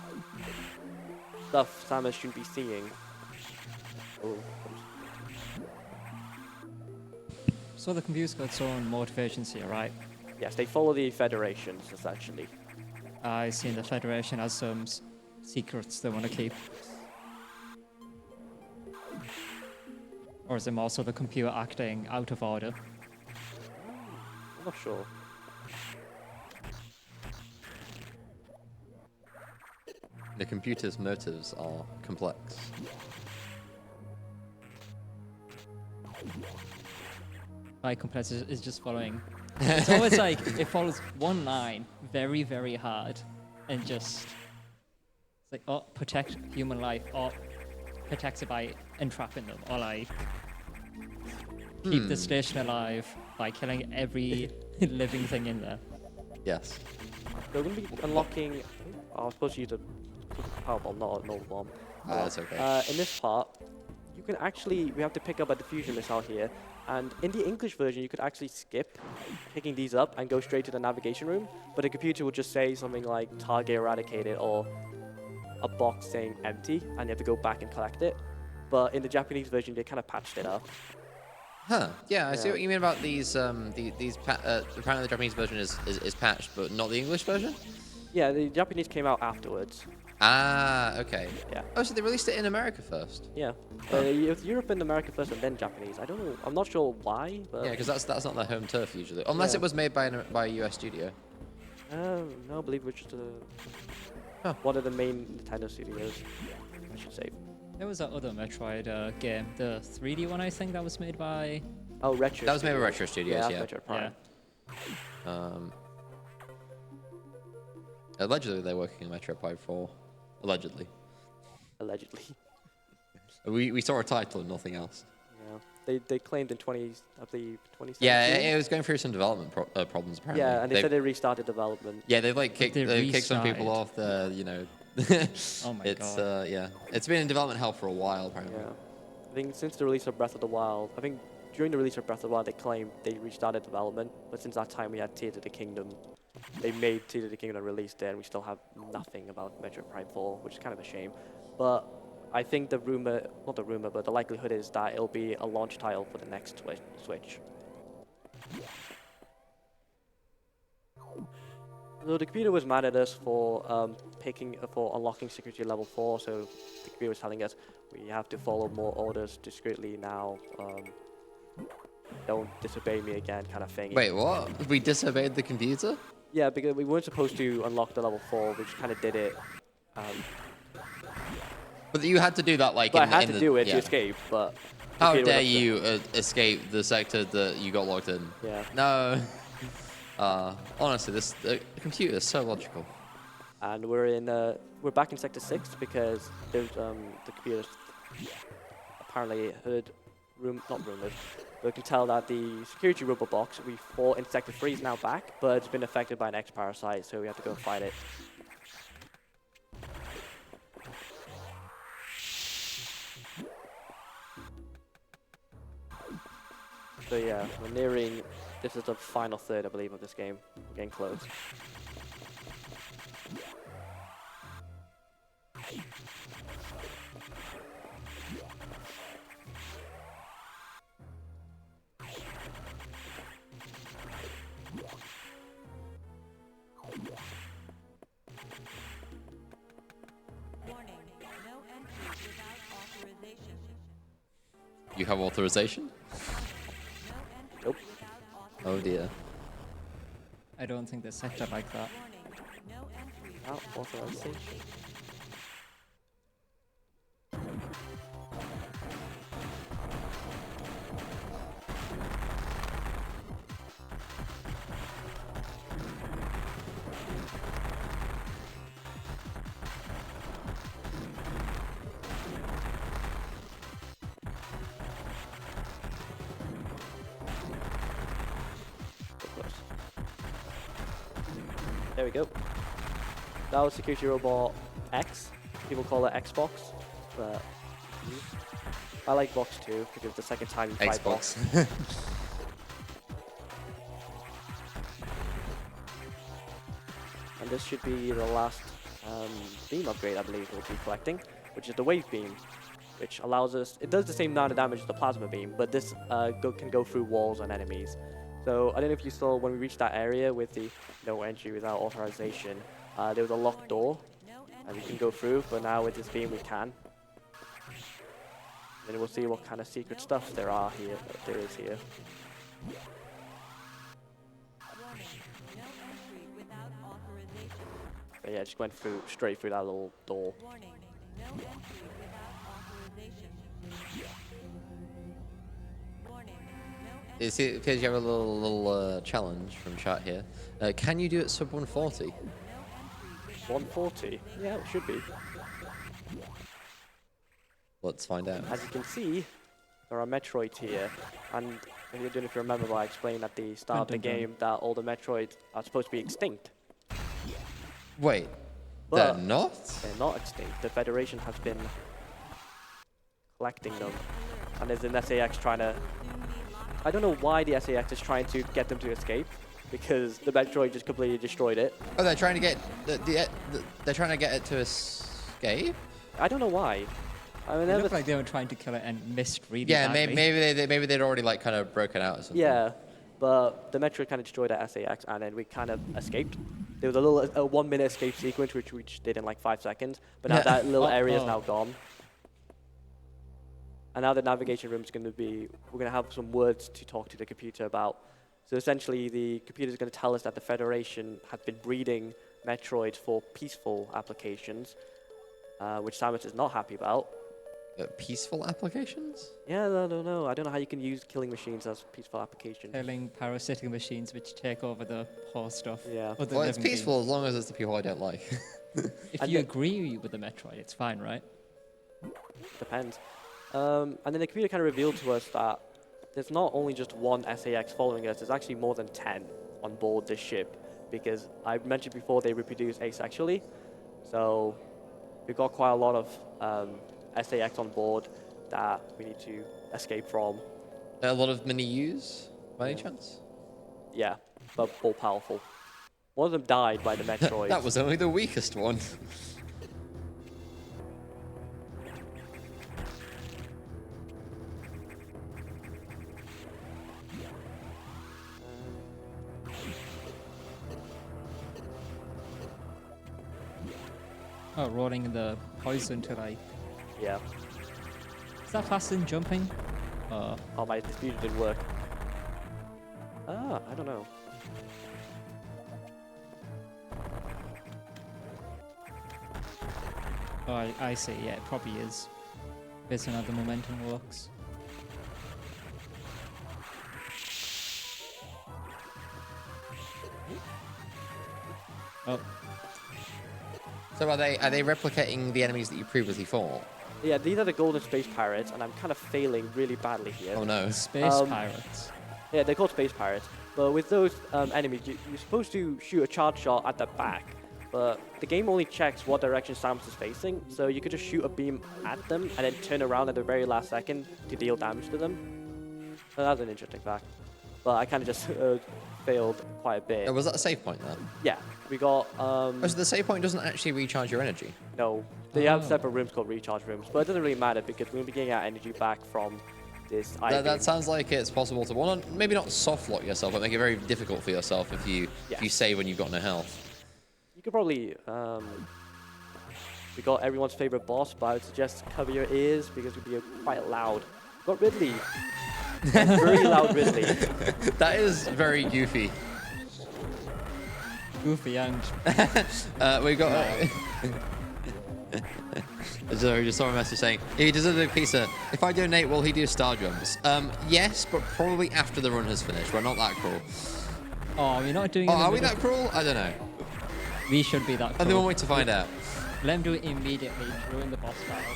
stuff Samus shouldn't be seeing. Oh. So the computer's got its own motivations here, right? Yes, they follow the Federations, essentially. I see the Federation has some secrets they want to keep. Or is it also the computer acting out of order? I'm not sure. The computer's motives are complex. My complex is just following. It's always like it follows one line very, very hard, and just it's like, oh, protect human life, or protects it by entrapping them, or like keep the station alive by killing every living thing in there. Yes. We're going to be unlocking. I was supposed to use a power bomb, not a normal bomb. That's okay. In this part, you can actually, we have to pick up a diffusion missile here, and in the English version, you could actually skip picking these up and go straight to the navigation room, but the computer would just say something like target eradicated or a box saying empty, and you have to go back and collect it. But in the Japanese version, they kind of patched it up. Huh. Yeah, I see Yeah. what you mean about these. Apparently the Japanese version is patched, but not the English version. Yeah, the Japanese came out afterwards. Ah, okay. Yeah. Oh, so they released it in America first. Yeah. It was Europe and America first, and then Japanese. I don't know. I'm not sure why, but Yeah, because that's not their home turf usually, unless Yeah. it was made by a US studio. no, I believe it's just Huh. one of the main Nintendo studios, I should say. There was that other Metroid game, the 3D one, I think, that was made by. Oh, Retro. That was made by Studios. Retro Studios, yeah. Metroid Prime. Allegedly, they're working on Metroid 4. Allegedly. Allegedly. We saw a title and nothing else. Yeah. They claimed in 2017. Yeah, it was going through some development problems apparently. Yeah, and they said they restarted development. Yeah, they've like kicked They kicked some people restarted. off the, you know. Oh my it's god. yeah, it's been in development hell for a while apparently. Yeah. I think since the release of Breath of the Wild, I think during the release of Breath of the Wild, they claimed they restarted development, but since that time we had Tears of the Kingdom. They made Tears of the Kingdom and released it, and we still have nothing about Metroid Prime 4, which is kind of a shame. But I think the rumor, not the rumor, but the likelihood is that it'll be a launch title for the next Switch. So the computer was mad at us for unlocking security level 4, so the computer was telling us we have to follow more orders discreetly now. Don't disobey me again, kind of thing. Wait, what? We disobeyed the computer? Yeah, because we weren't supposed to unlock the level 4, we just kind of did it. But you had to do that like. But I in, had in to the, do it yeah. to escape, but... the How computer dare was upset. you escape the sector that you got locked in? Yeah. No. Honestly, the computer is so logical. And we're back in Sector 6 because there's, the computer apparently heard, not rumored, but we can tell that the security robot box we fought in Sector 3 is now back, but it's been affected by an X-Parasite, so we have to go fight it. So yeah, we're nearing, this is the final third, I believe, of this game. We're getting close. You have authorization? Nope. Oh dear. I don't think there's sector like that. Without authorization. There we go. That was Security Robot X. People call it Xbox, but I like Box 2 because it's the second time you tried Box. Xbox. And this should be the last beam upgrade I believe we'll be collecting, which is the Wave Beam, which allows us, it does the same amount of damage as the Plasma Beam, but this can go through walls and enemies. So I don't know if you saw when we reached that area with the no entry without authorization, there was a locked door and we can go through, but now with this beam we can. And we'll see what kind of secret stuff there is here. But yeah, just went straight through that little door. Is it because you have a little challenge from chat here? Can you do it sub 140? 140? Yeah, it should be. Let's find out. As you can see, there are Metroids here, and I don't know if you remember, but I explained at the start of the game that all the Metroids are supposed to be extinct. Wait, But they're not? they're not extinct. The Federation has been collecting them, and there's an SAX trying to... I don't know why the SAX is trying to get them to escape, because the Metroid just completely destroyed it. Oh, they're trying to get they're trying to get it to escape. I don't know why. I mean, It looked like they were trying to kill it and missed really Yeah, badly. maybe they'd already like kind of broken out or something. yeah, but the Metroid kind of destroyed that SAX, and then we kind of escaped. There was a little 1 minute escape sequence, which we just did in like 5 seconds, but now Yeah. that little area is Oh. now gone. And now the navigation room is going to be, we're going to have some words to talk to the computer about. So essentially, the computer is going to tell us that the Federation has been breeding Metroids for peaceful applications, which Samus is not happy about. Peaceful applications? Yeah, I don't know. I don't know how you can use killing machines as peaceful applications. Killing parasitic machines which take over the poor stuff. Yeah. of the Well, it's living peaceful as long as it's the people I don't like. beings. If And you the- agree with the Metroid, it's fine, right? Depends. And then the computer kind of revealed to us that there's not only just one SAX following us, there's actually more than 10 on board this ship. Because I mentioned before they reproduce asexually. So we've got quite a lot of SAX on board that we need to escape from. A lot of mini U's, by any chance? Yeah, but all powerful. One of them died by the Metroid. That was only the weakest one. Oh, rolling in the poison to like... Yeah. Is that faster than jumping? Oh, my diffuser didn't work. Ah, I don't know. Oh, I see, yeah, it probably is. Based on how the momentum works. Oh, So are they replicating the enemies that you previously fought? Yeah, these are the Golden Space Pirates, and I'm kind of failing really badly here. Oh no. space pirates. Yeah, they're called Space Pirates. But with those enemies, you're supposed to shoot a charge shot at the back. But the game only checks what direction Samus is facing, so you could just shoot a beam at them and then turn around at the very last second to deal damage to them. So that's an interesting fact. But I kind of just failed quite a bit. Oh, was that a save point then? Yeah, we got... Oh, so the save point doesn't actually recharge your energy? No, they have Oh. separate rooms called recharge rooms, but it doesn't really matter because we're going to be getting our energy back from this That I-beam. sounds like it's possible to, well, maybe not soft lock yourself, but make it very difficult for yourself if you save when you've got no health. You could probably, we got everyone's favorite boss, but I would suggest cover your ears because it would be quite loud. Got Ridley. Very loud Ridley. That is very goofy. Goofy and We got. So just saw a message saying, if he does a big pizza, if I donate, will he do star jumps? Yes, but probably after the run has finished. We're not that cruel. oh, we're not doing. Oh, it in the are we middle. that cruel? I don't know. We should be that. And then Cool. we'll wait to find out. Let him do it immediately during the boss battle.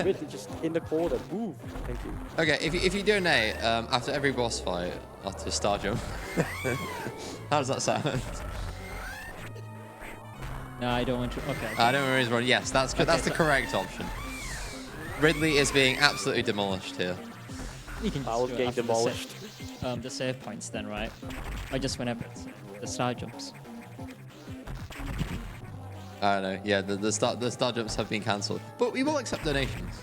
Ridley just in the corner. Move. Thank you. Okay, if you donate after every boss fight, I'll do star jump. How does that sound? No, I don't want to. Okay. I don't worry, run. Yes, that's good. Okay, That's the so- correct option. Ridley is being absolutely demolished here. We can I just was do it getting after demolished. the save points then, right? I just whenever the star jumps. I don't know. Yeah, the star jumps have been cancelled, but we will accept donations.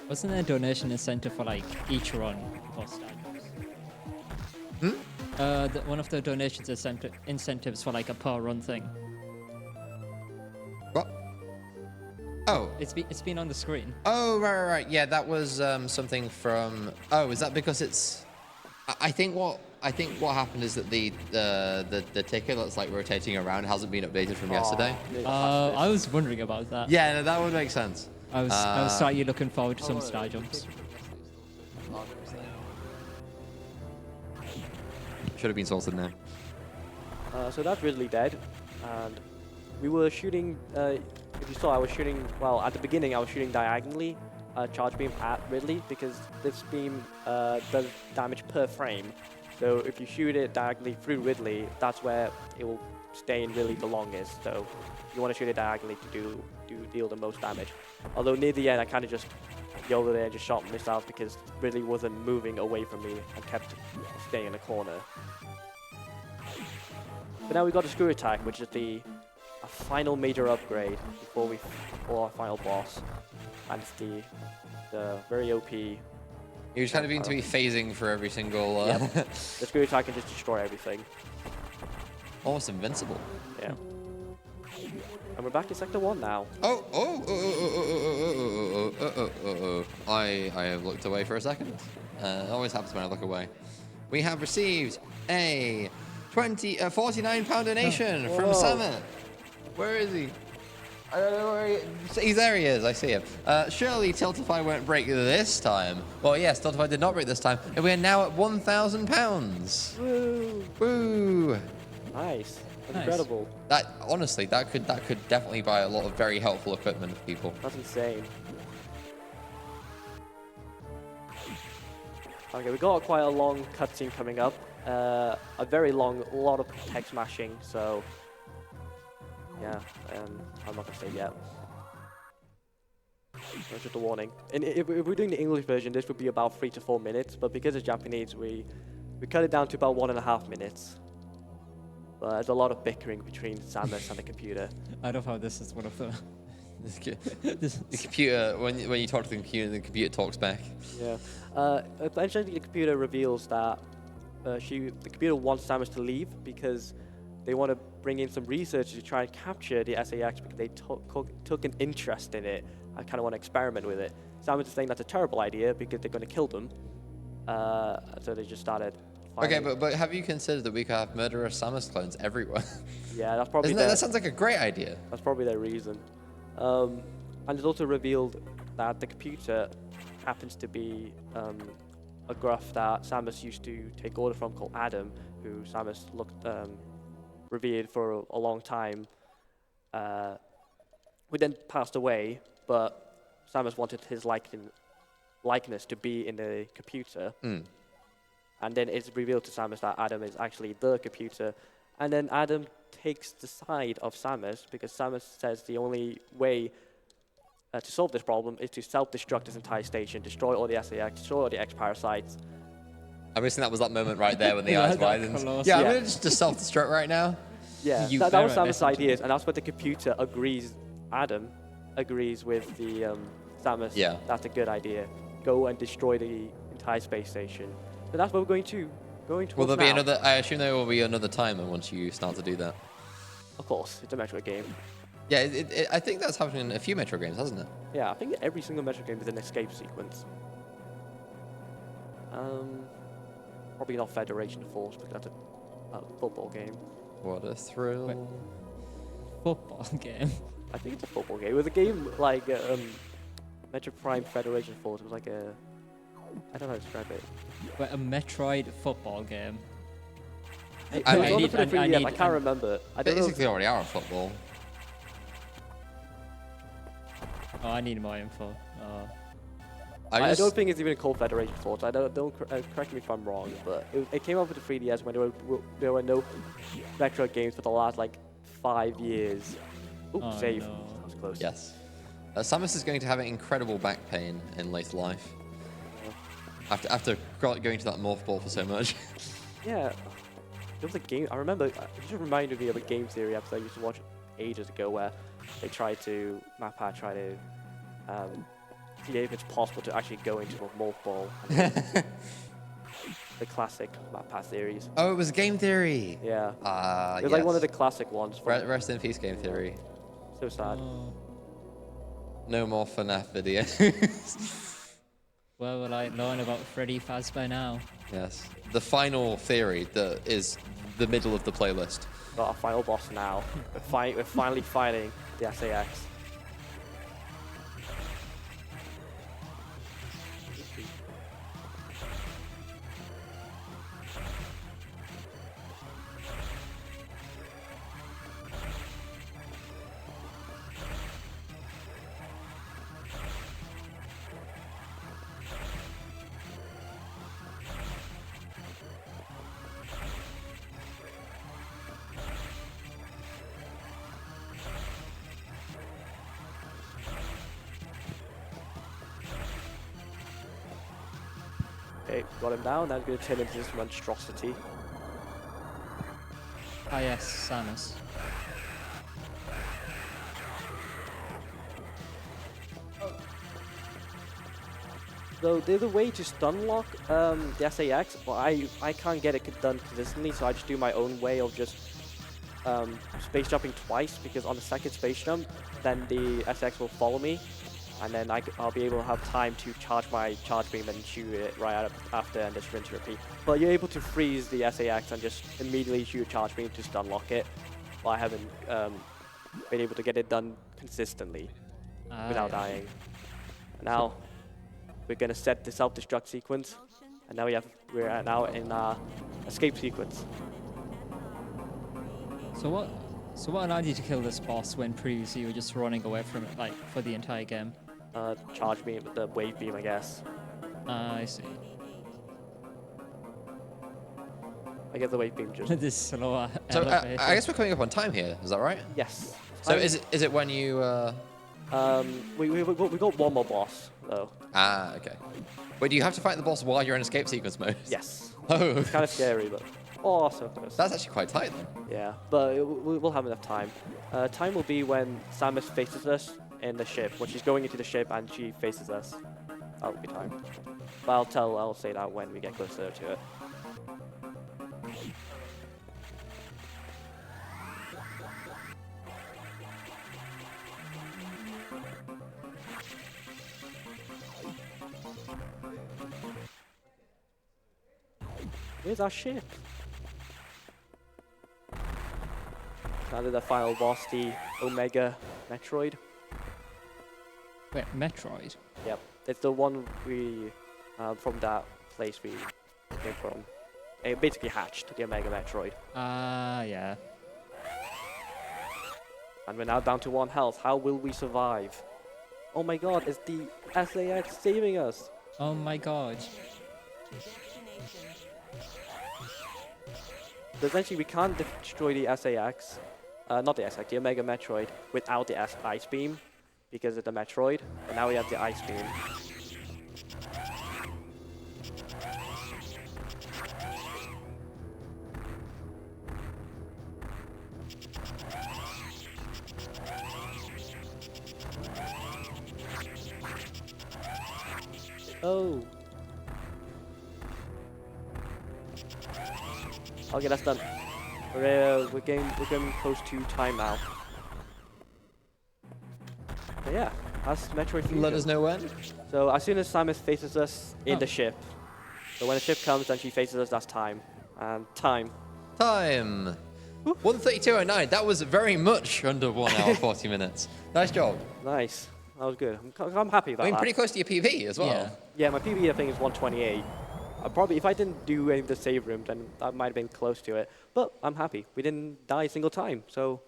Wasn't there a donation incentive for like each run for star jumps? One of the donations incentives for like a per run thing. What? Oh. It's been on the screen. Oh, right. Yeah, that was something from. Oh, is that because it's? I think what happened is that the ticker that's like rotating around hasn't been updated from yesterday. I was wondering about that. Yeah, no, that would make sense. I was slightly looking forward to some star jumps. Should have been sorted now. So that's Ridley dead, and we were shooting. If you saw, I was shooting. Well, at the beginning, I was shooting diagonally, charge beam at Ridley because this beam does damage per frame. So if you shoot it diagonally through Ridley, that's where it will stay in Ridley the longest. So you want to shoot it diagonally to deal the most damage. Although near the end, I kind of just YOLO'd it and just shot myself because Ridley wasn't moving away from me and kept staying in the corner. But now we got a screw attack, which is a final major upgrade before our final boss, and it's the very OP. You just kind of seem to be phasing for every single. Yep. The screw attack can just destroy everything. Almost invincible. Yeah. And we're back in Sector 1 now. Oh. I have looked away for a second. It always happens when I look away. We have received a £49 donation from Samet. Where is he? I don't know where he is. He's there. He is. I see him. Surely Tiltify won't break this time. Well, yes, Tiltify did not break this time, and we are now at £1,000. Woo! Woo! Nice. That's Nice. incredible. That honestly, that could definitely buy a lot of very helpful equipment for people. That's insane. Okay, we got quite a long cutscene coming up. A very long, a lot of text mashing, so yeah, I'm not gonna say yet. That's just a warning. And if we're doing the English version, this would be about 3 to 4 minutes, but because it's Japanese, we cut it down to about 1.5 minutes. But there's a lot of bickering between Samus and the computer. I love how this is one of the. The computer, when you talk to the computer talks back. Yeah. Eventually, the computer reveals that the computer wants Samus to leave because they want to bring in some researchers to try and capture the SAX because they took an interest in it and kind of want to experiment with it. Samus is saying that's a terrible idea because they're going to kill them. So they just started. Okay, but have you considered that we could have murderous Samus clones everywhere? Yeah, that's probably that sounds like a great idea. That's probably their reason. And it's also revealed that the computer happens to be a gruff that Samus used to take order from called Adam, who Samus revered for a long time. Who then passed away, but Samus wanted his likeness to be in the computer. And then it's revealed to Samus that Adam is actually the computer. And then Adam takes the side of Samus because Samus says the only way to solve this problem is to self-destruct this entire station, destroy all the SAX, destroy all the X-parasites. I'm guessing that was that moment right there when the eyes widened. Yeah, I'm gonna just self-destruct right now. Yeah, You that was very Samus' messenger. ideas, and that's what the computer agrees. Adam agrees with the Samus. Yeah. That's a good idea. Go and destroy the entire space station. So that's what we're going towards Will there be now. another? I assume there will be another timer once you start to do that. Of course, it's a Metroid game. Yeah, I think that's happening in a few Metro games, hasn't it? Yeah, I think every single Metro game is an escape sequence. Probably not Federation Force, because that's a football game. What a thrill. Wait. Football game. I think it's a football game. It was a game like Metro Prime Federation Force. It was like a... I don't know how to describe it. Wait, a Metroid football game. It I was on need- the 3DS, I can't remember. I don't know. Basically already are a football. Oh, I need more info. Oh. I don't think it's even called Federation Force. I don't correct me if I'm wrong, but it came out with the 3DS when there were no Metroid games for the last like 5 years. Oops, Oh, save. no. That was close. Yes. Samus is going to have incredible back pain in later life. After going to that morph ball for so much. Yeah. There was a game. I remember. It just reminded me of a game theory episode I used to watch ages ago where they tried to try to see if it's possible to actually go into a morph ball. The classic MapPa theories. Oh, it was game theory. Yeah. Ah, It was like one of the classic ones. From Rest in peace, game theory. So sad. Oh. No more FNAF videos. Where will I learn about Freddy Fazbear now? Yes. The final theory that is the middle of the playlist. Got our final boss now. We're finally fighting the SAX. Okay, got him down. Now he's going to turn into this monstrosity. Ah yes, Samus. So there's a way to stun lock the SAX, but I can't get it done consistently, so I just do my own way of just space jumping twice, because on the second space jump, then the SX will follow me, and then I'll be able to have time to charge my charge beam and shoot it right out after and just rinse and repeat. But you're able to freeze the SAX and just immediately shoot a charge beam to stun lock it, but I haven't been able to get it done consistently without Yeah. dying. Now, we're going to set the self-destruct sequence, and now we're now in escape sequence. So what allowed you to kill this boss when previously you were just running away from it, like, for the entire game? Charge beam, the wave beam, I guess. I see. I guess the wave beam just... This slower So elevation. I guess we're coming up on time here. Is that right? Yes. So is it when you? We got one more boss though. Ah, okay. Wait, do you have to fight the boss while you're in escape sequence mode? Yes. Oh, It's kind of scary, but so close. that's actually quite tight then. Yeah, but we'll have enough time. Time will be when Samus faces us in the ship. When she's going into the ship and she faces us, that will be time. But I'll say that when we get closer to it. Where's our ship? Now to the final boss, the Omega Metroid. Wait, Metroid? Yep, it's the one we from that place we came from. It basically hatched the Omega Metroid, Ah, yeah. and we're now down to 1 health. How will we survive? Oh my God! It's the SAX saving us. Oh my god. So essentially, we can't destroy the SAX, not the SAX, the Omega Metroid, without the Ice Beam, because of the Metroid. And now we have the Ice Beam. Oh. Okay, that's done. We're getting close to time now. But yeah, that's Metroid Fusion. Let us know when. So as soon as Samus faces us in the ship, so when the ship comes and she faces us, that's time. And time. Time. 1:32:09. That was very much under 1 hour 40 minutes. Nice job. Nice. That was good. I'm happy about I mean, that. pretty close to your PB as well. Yeah. Yeah, my PB I think is 128. Probably if I didn't do any of the save room, then that might have been close to it. But I'm happy. We didn't die a single time, so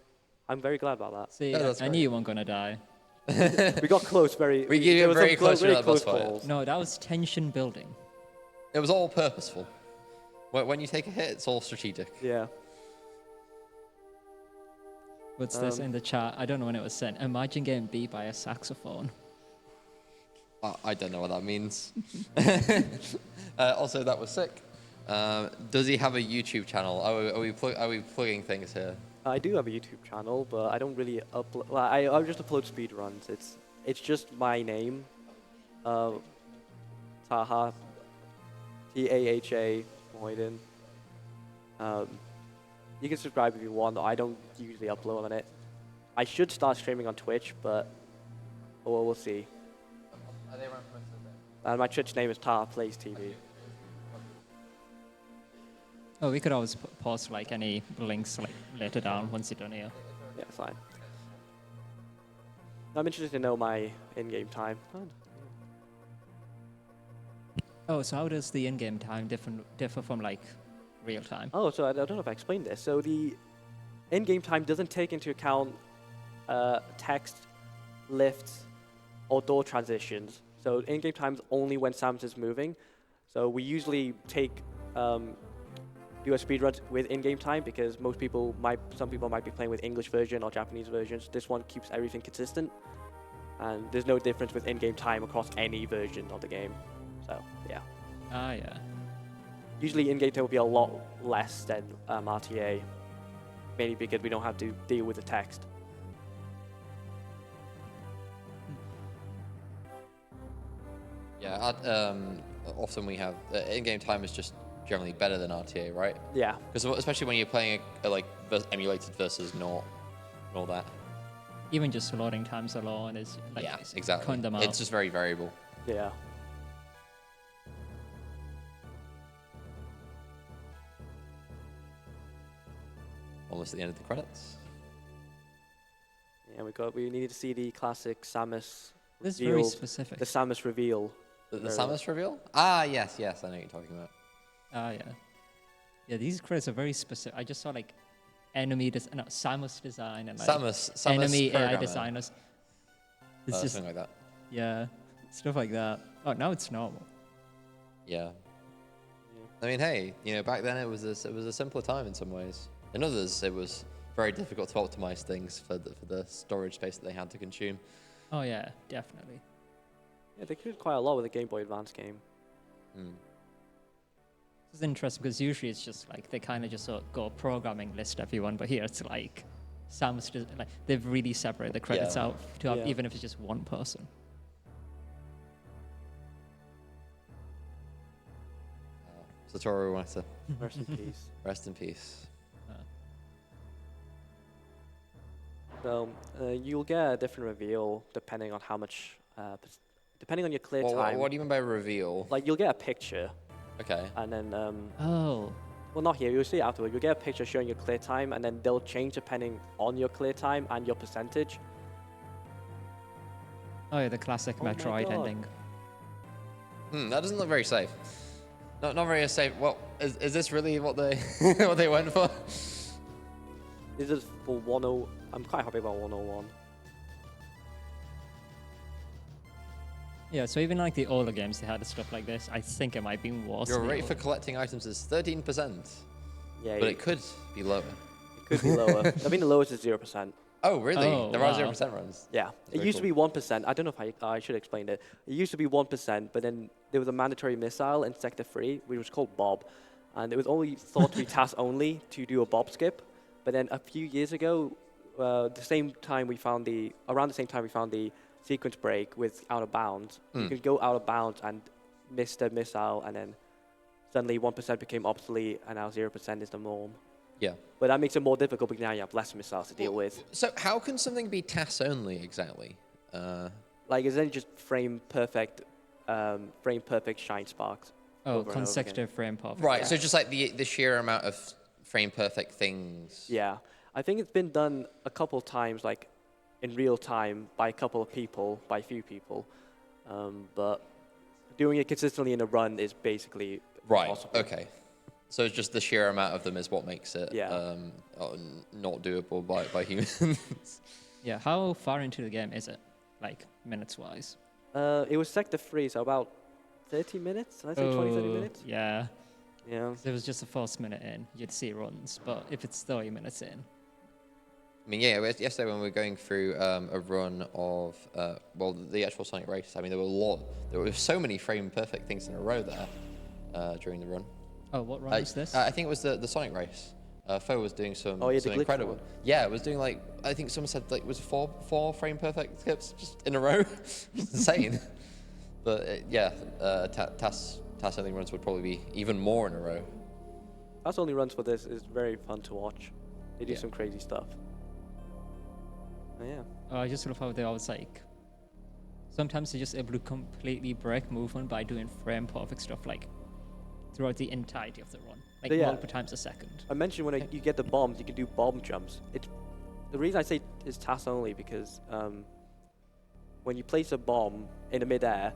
I'm very glad about that. See, Yeah, that's I knew you weren't gonna die. We got close very. We gave you there was very some close to really that boss close fight. calls. No, that was tension building. It was all purposeful. When you take a hit, it's all strategic. Yeah. What's this in the chat? I don't know when it was sent. Imagine getting beat by a saxophone. I don't know what that means. Also, that was sick. Does he have a YouTube channel? Are we plugging things here? I do have a YouTube channel, but I don't really upload. Like, I just upload speedruns. It's just my name, Taha, Taha Moiden. You can subscribe if you want. I don't usually upload on it. I should start streaming on Twitch, but we'll see. And my Twitch name is Taha Plays TV. Oh, we could always post like any links like later down once you're done here. Yeah, fine. I'm interested to know my in-game time. Oh, so how does the in-game time differ from like real time? Oh, so I don't know if I explained this. So the in-game time doesn't take into account text, lifts, or door transitions. So in-game time is only when Samus is moving. So we usually do a speedrun with in-game time because some people might be playing with English version or Japanese versions. This one keeps everything consistent, and there's no difference with in-game time across any version of the game. So yeah. Ah, yeah. Usually in-game time will be a lot less than RTA, mainly because we don't have to deal with the text. Yeah, often we have in-game time is just generally better than RTA, right? Yeah. Because especially when you're playing like emulated versus not and all that. Even just loading times alone is like Yeah, exactly. cutting them out. It's just very variable. Yeah. Almost at the end of the credits. Yeah, we needed to see the classic Samus This is reveal. very specific. The Samus reveal. The Samus reveal? Ah, yes, I know what you're talking about. Ah, yeah. Yeah, these credits are very specific. I just saw like Samus design and like Samus enemy AI programmer. designers. It's just Something like that. yeah, stuff like that. Oh, now it's normal. Yeah. I mean, hey, back then it was a simpler time in some ways. In others, it was very difficult to optimize things for the storage space that they had to consume. Oh yeah, definitely. Yeah, they did quite a lot with the Game Boy Advance game. Mm. It's interesting because usually it's just like they kind of just sort of go programming list everyone, but here it's like Samus like they've really separated the credits Yeah. out to have, Yeah. even if it's just one person. Satoru Iwata, Rest in peace. rest in peace. So you'll get a different reveal depending on how much, depending on your clear time. What do you mean by reveal? Like you'll get a picture, Okay. and then Oh, well, not here. You'll see it afterward. You'll get a picture showing your clear time, and then they'll change depending on your clear time and your percentage. oh yeah, the classic Oh my Metroid God. ending. That doesn't look very safe. Not very safe. Well, is this really what they what they went for? This is for 10. I'm quite happy about 101. Yeah, so even like the older games, they had stuff like this. I think it might be worse. Your than the rate for older- collecting items is 13%, Yeah, but it could be lower. it could be lower. I think the lowest is 0%. Oh, really? Oh, There are wow. 0% runs. Yeah, it Very used to cool. be 1%. I don't know if I should explain it. It used to be 1%, but then there was a mandatory missile in Sector 3, which was called Bob. And it was only thought to be task only to do a Bob skip. But then a few years ago, around the same time we found the sequence break with Out of Bounds. You could go out of bounds and miss the missile, and then suddenly 1% became obsolete, and now 0% is the norm. Yeah. But that makes it more difficult because now you have less missiles to deal with. So how can something be TAS only exactly? Like, is it just frame perfect shine sparks? Oh, over and over again? consecutive frame perfect. Right. Yeah. So just like the sheer amount of frame perfect things. Yeah, I think it's been done a couple times, like in real time, by a couple of people, by a few people, but doing it consistently in a run is basically Right. impossible. Okay. So it's just the sheer amount of them is what makes it Yeah. not doable by humans. Yeah, how far into the game is it? Like, minutes-wise? It was sector 3, so about 30 minutes. I'd say 20, 30 minutes. Yeah. Yeah. If it was just the first minute in, you'd see runs, but if it's 30 minutes in... I mean, yeah, yesterday when we were going through a run of, well, the actual Sonic race, I mean, there were so many frame perfect things in a row there during the run. Oh, what run was this? I think it was the Sonic race. Foe was doing some, Oh, yeah, some the glitch incredible. one. Yeah, it was doing like, I think someone said like, was it four frame perfect skips just in a row? It's insane. But yeah, TAS only runs would probably be even more in a row. That's only runs for this is very fun to watch. They do Yeah. some crazy stuff. Oh, yeah. I just love how they always like... Sometimes they're just able to completely break movement by doing frame perfect stuff like throughout the entirety of the run. Like Yeah. multiple times a second. I mentioned when you get the bombs, you can do bomb jumps. The reason I say it's TAS only because when you place a bomb in the midair,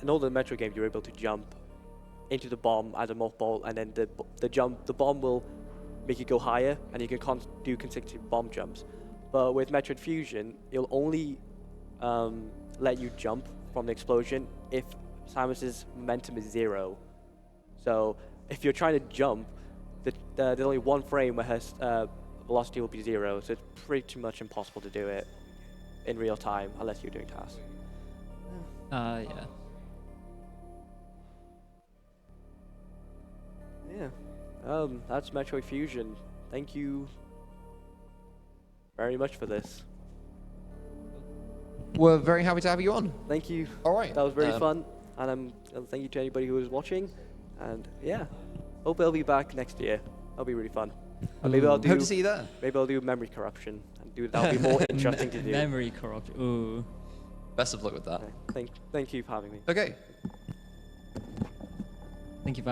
in all the Metro games, you're able to jump into the bomb as a moth ball, and then the bomb will make you go higher, and you can do consecutive bomb jumps. But with Metroid Fusion, it'll only let you jump from the explosion if Samus's momentum is 0. So if you're trying to jump, there's only one frame where her velocity will be 0, so it's pretty much impossible to do it in real time unless you're doing tasks. Yeah. Yeah. That's Metroid Fusion. Thank you very much for this. We're very happy to have you on. Thank you. All right. That was very fun. And thank you to anybody who was watching. And yeah, hope I'll be back next year. That'll be really fun. And maybe I'll do. Hope to see you there. Maybe I'll do memory corruption and that'll be more interesting to do. Memory corruption. Ooh. Best of luck with that. Thank you for having me. Okay. Thank you for having me.